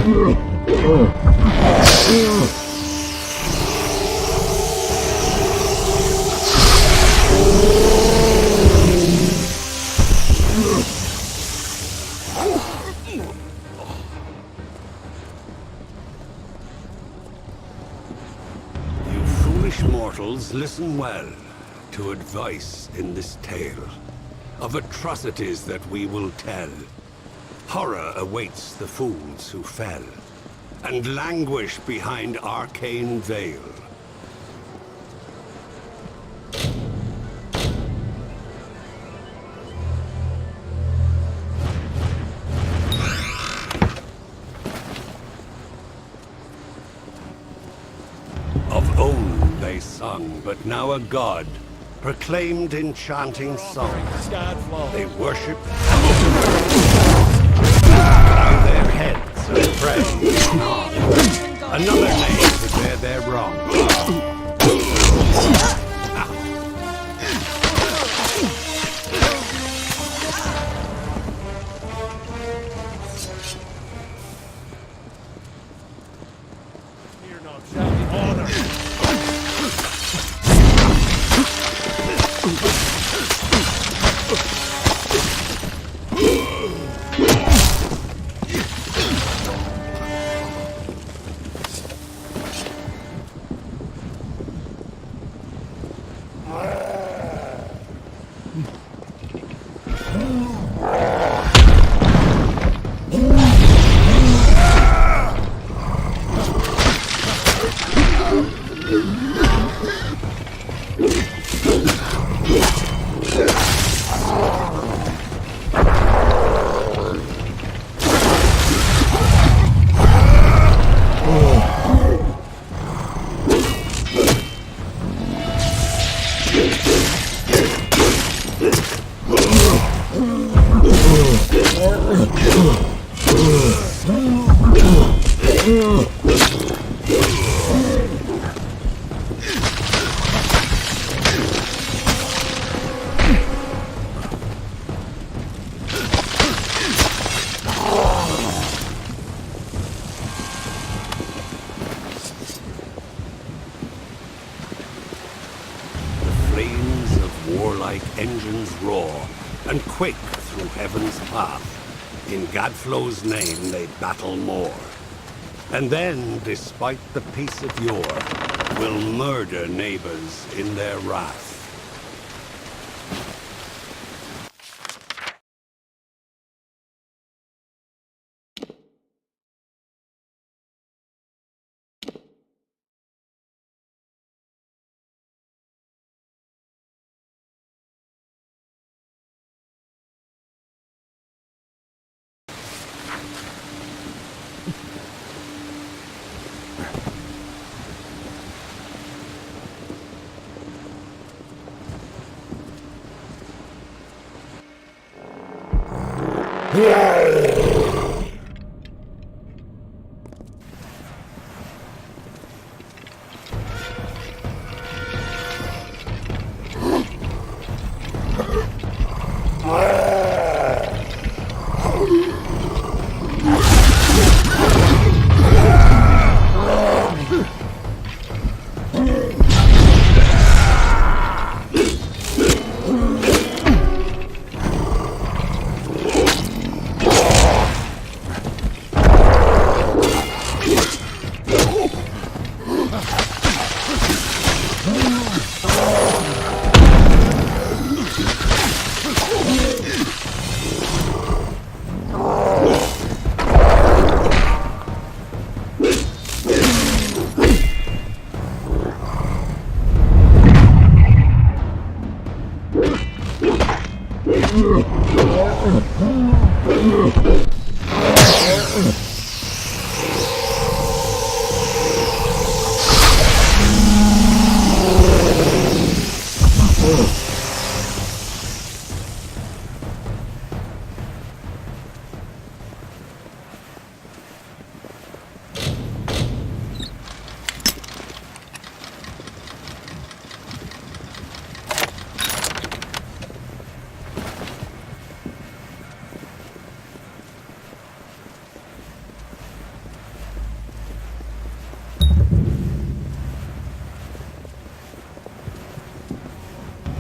Your lord died. You foolish mortals, listen well to advice in this tale of atrocities that we will tell. Horror awaits the fools who fell and languish behind arcane veil. Of old they sung, but now a god proclaimed enchanting songs. They worship bow their heads and pray. Another name to bear their wrong. engines roar, and quake through heaven's path. In Gadflow's name they battle more. And then, despite the peace of yore, will murder neighbors in their wrath.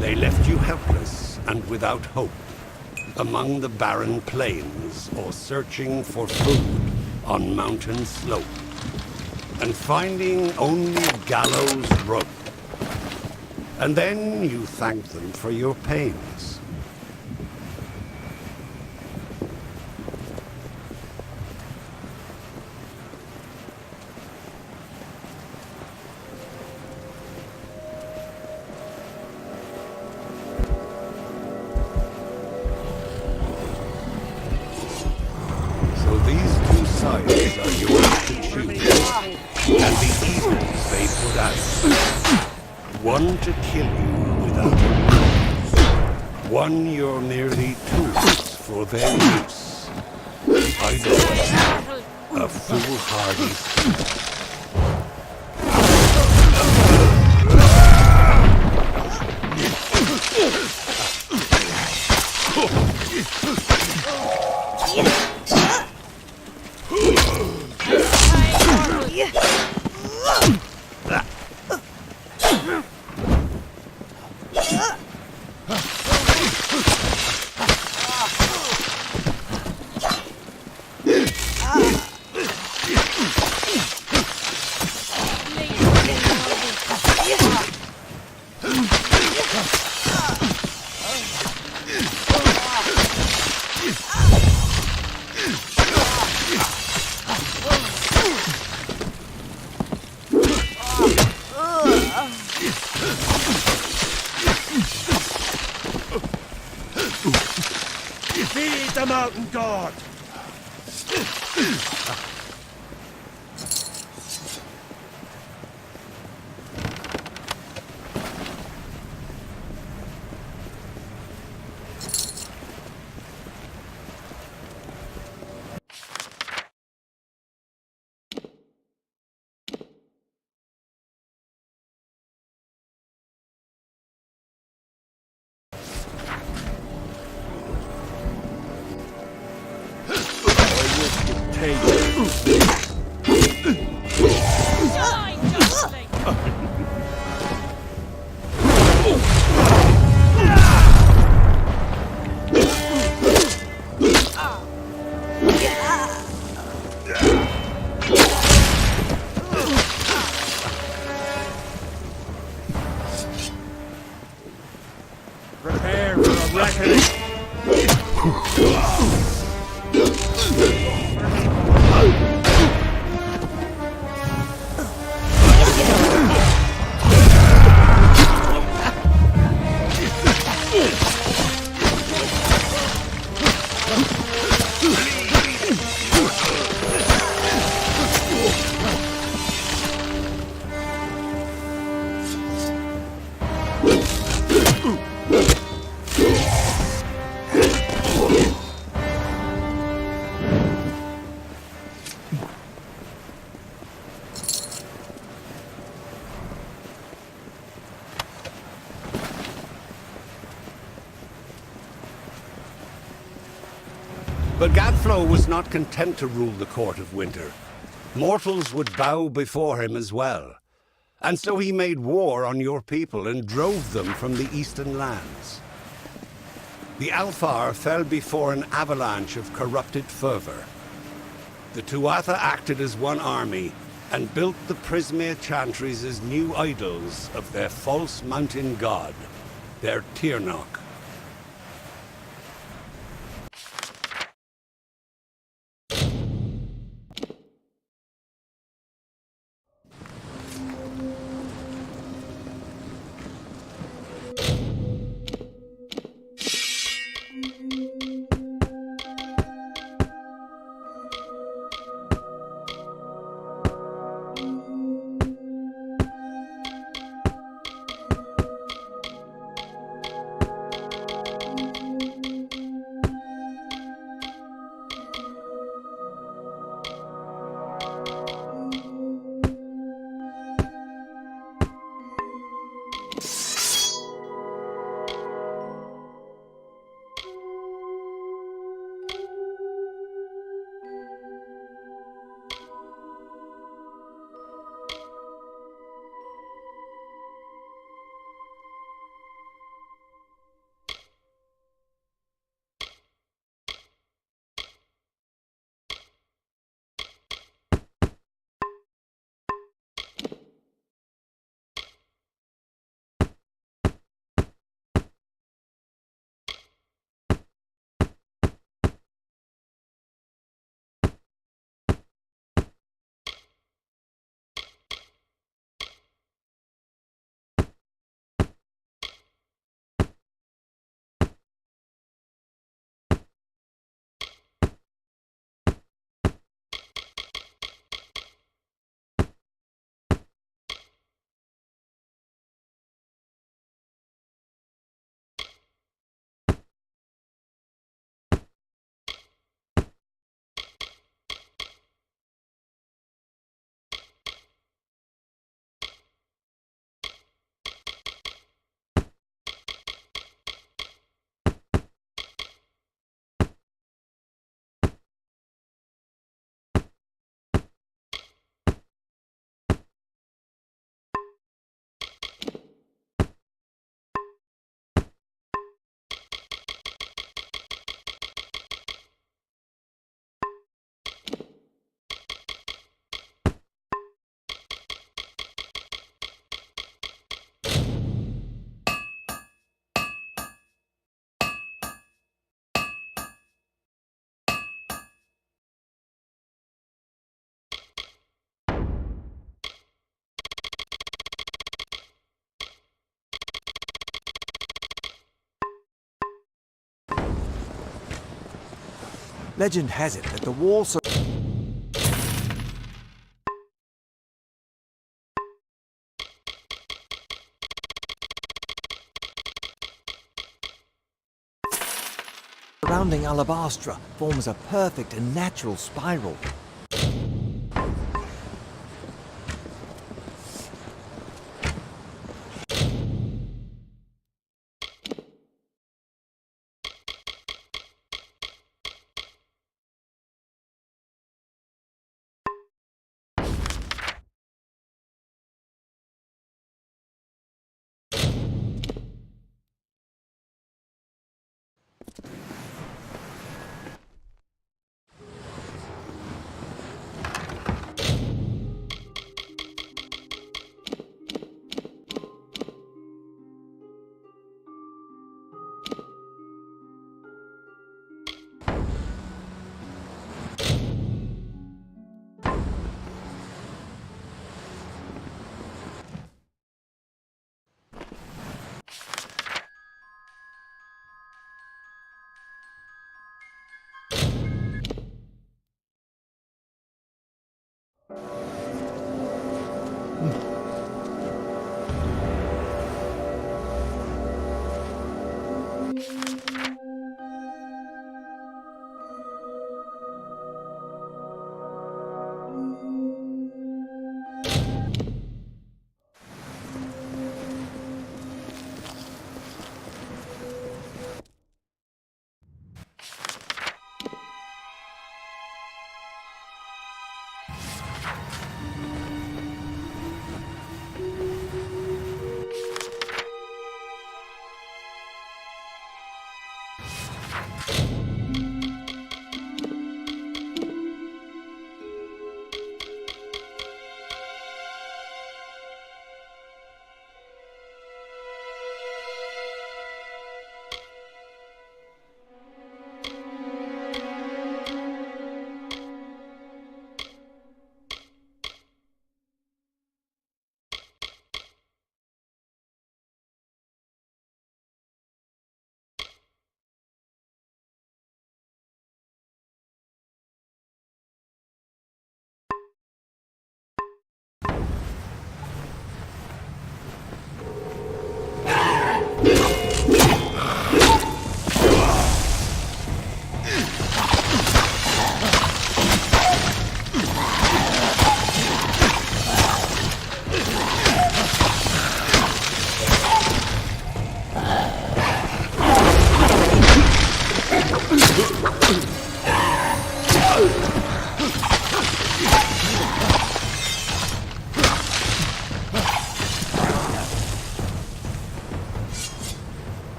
They left you helpless and without hope, among the barren plains or searching for food on mountain slope, and finding only gallows rope. And then you thanked them for your pains. Are yours to choose, and the evils they put out. One to kill you without a cause. One you're merely tools for their use. Either way, a foolhardy scheme. Feed the mountain god! But Gadflo was not content to rule the Court of Winter. Mortals would bow before him as well. And so he made war on your people and drove them from the eastern lands. The Alfar fell before an avalanche of corrupted fervor. The Tuatha acted as one army and built the Prismere Chantries as new idols of their false mountain god, their Tirnoch. Legend has it that the wall surrounding Alabastra forms a perfect and natural spiral.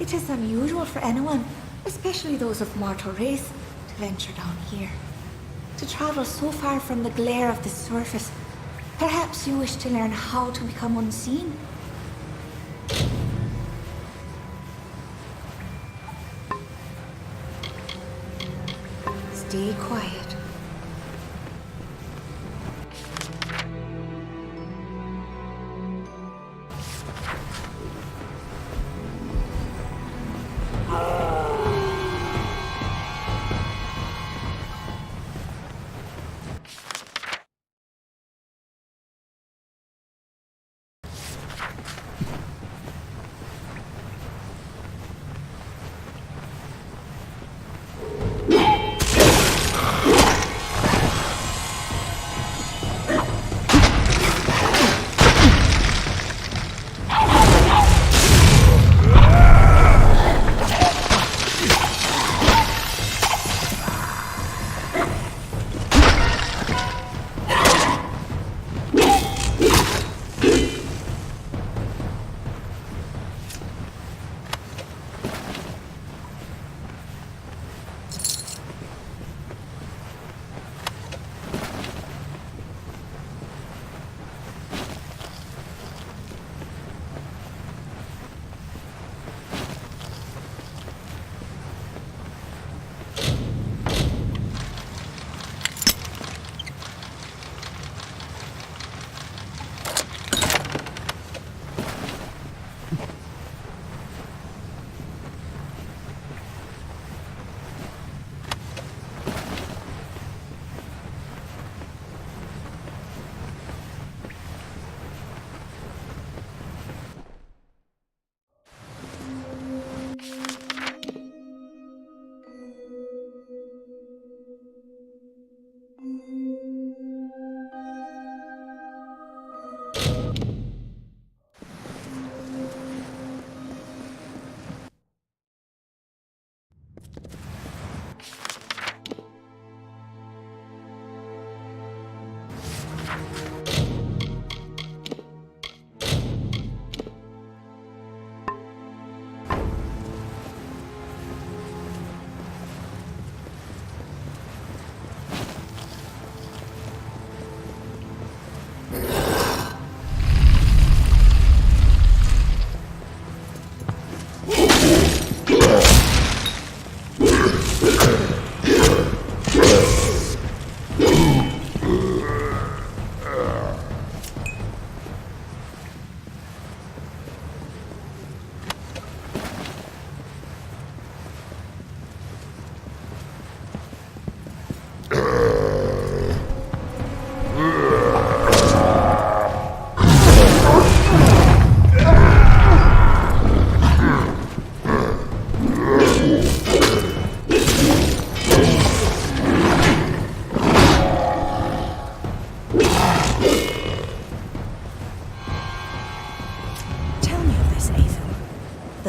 It is unusual for anyone, especially those of mortal race, to venture down here. To travel so far from the glare of the surface. Perhaps you wish to learn how to become unseen? Stay quiet.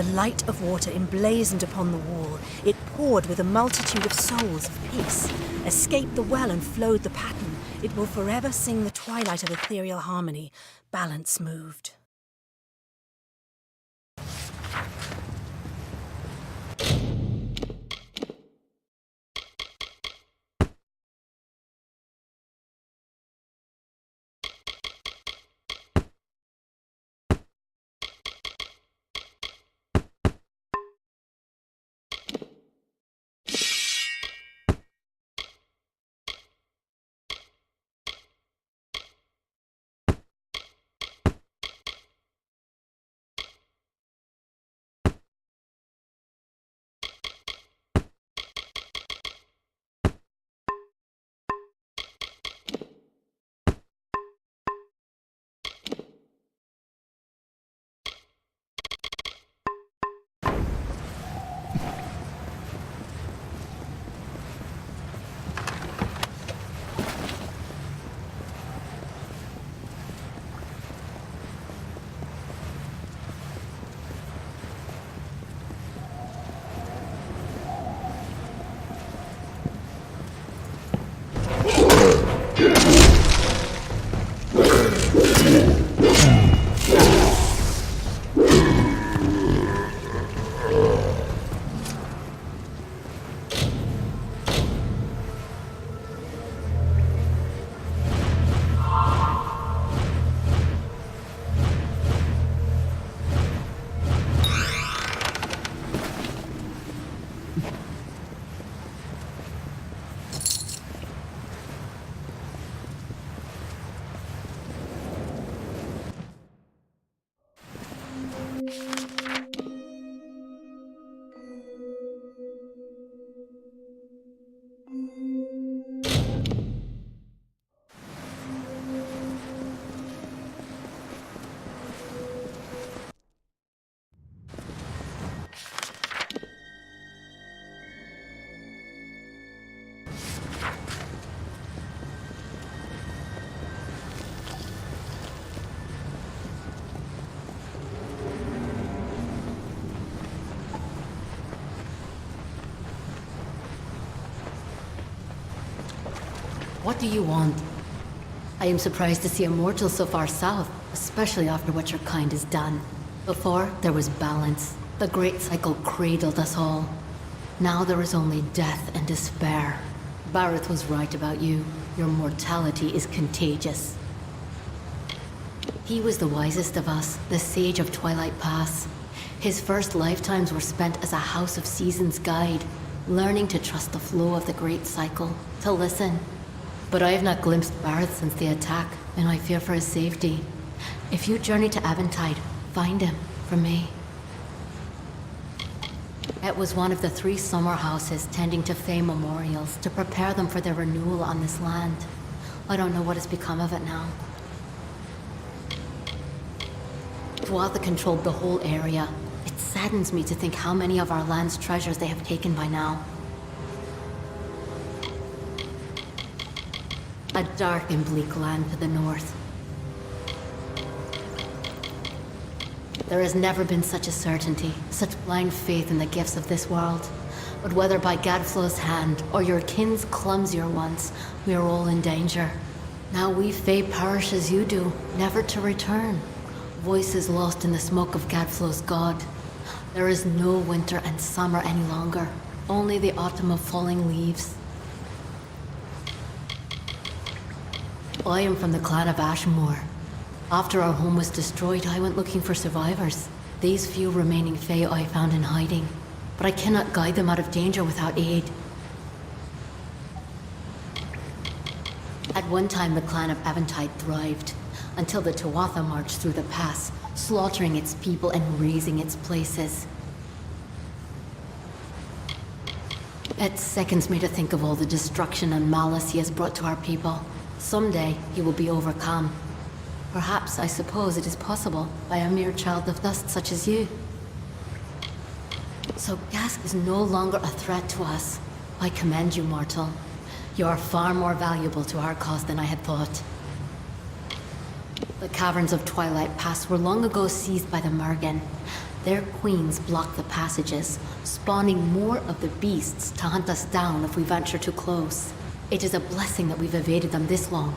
The light of water emblazoned upon the wall. It poured with a multitude of souls of peace. Escaped the well and flowed the pattern. It will forever sing the twilight of ethereal harmony, balance moved. What do you want? I am surprised to see a mortal so far south, especially after what your kind has done. Before, there was balance. The great cycle cradled us all. Now there is only death and despair. Bareth was right about you. Your mortality is contagious. He was the wisest of us, the sage of Twilight Pass. His first lifetimes were spent as a House of Seasons guide, learning to trust the flow of the great cycle, to listen. But I have not glimpsed Bareth since the attack, and I fear for his safety. If you journey to Eventide, find him, for me. It was one of the 3 summer houses tending to Fae memorials to prepare them for their renewal on this land. I don't know what has become of it now. Tuatha controlled the whole area. It saddens me to think how many of our land's treasures they have taken by now. A dark and bleak land to the north. There has never been such a certainty, such blind faith in the gifts of this world. But whether by Gadflow's hand, or your kin's clumsier ones, we are all in danger. Now we Fae perish as you do, never to return. Voices lost in the smoke of Gadflow's god. There is no winter and summer any longer, only the autumn of falling leaves. I am from the clan of Ashmore. After our home was destroyed, I went looking for survivors. These few remaining Fae I found in hiding, but I cannot guide them out of danger without aid. At one time, the clan of Eventide thrived, until the Tuatha marched through the pass, slaughtering its people and razing its places. It sickens me to think of all the destruction and malice he has brought to our people. Someday, he will be overcome. Perhaps, I suppose, it is possible by a mere child of dust such as you. So Gask is no longer a threat to us. I commend you, mortal. You are far more valuable to our cause than I had thought. The caverns of Twilight Pass were long ago seized by the Mergen. Their queens block the passages, spawning more of the beasts to hunt us down if we venture too close. It is a blessing that we've evaded them this long.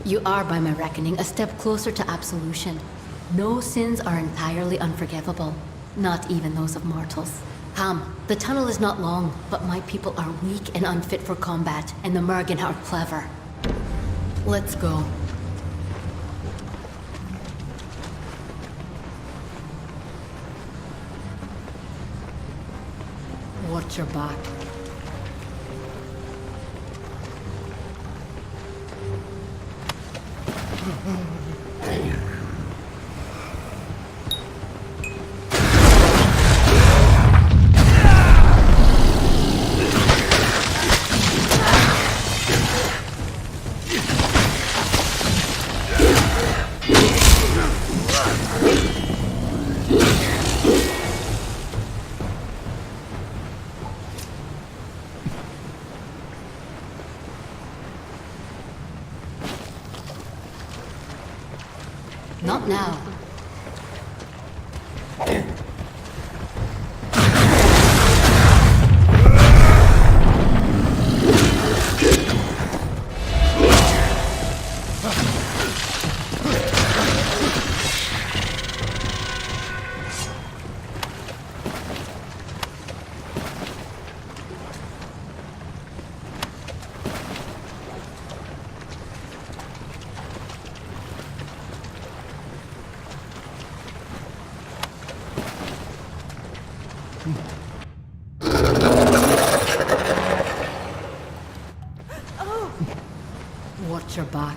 You are, by my reckoning, a step closer to absolution. No sins are entirely unforgivable, not even those of mortals. Come, the tunnel is not long, but my people are weak and unfit for combat, and the Mergen are clever. Let's go. Watch your back. Not now. Watch your back.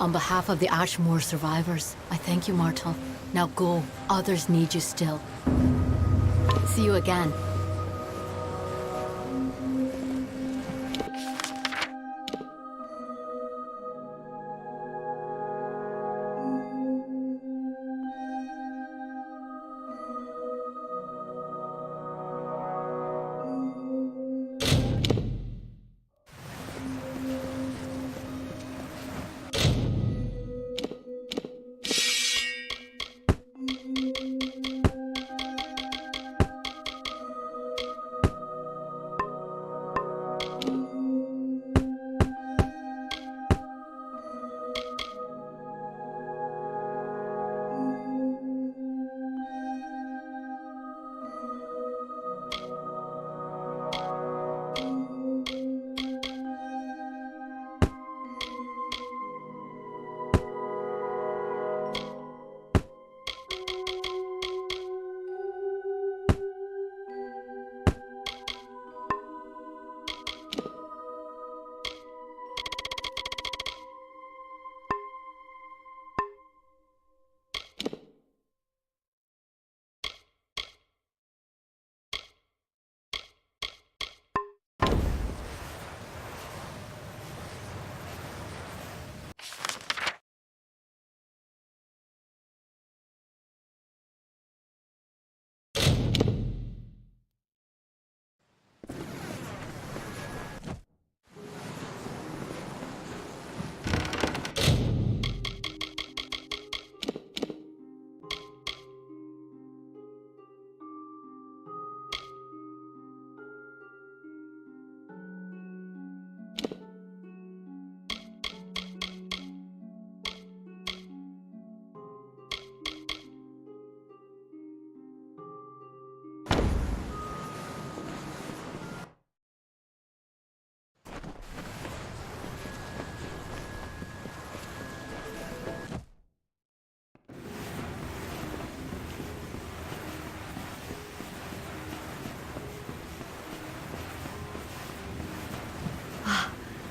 On behalf of the Ashmore survivors, I thank you, Martel. Now go. Others need you still. See you again.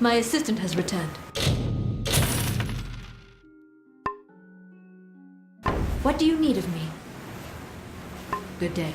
My assistant has returned. What do you need of me? Good day.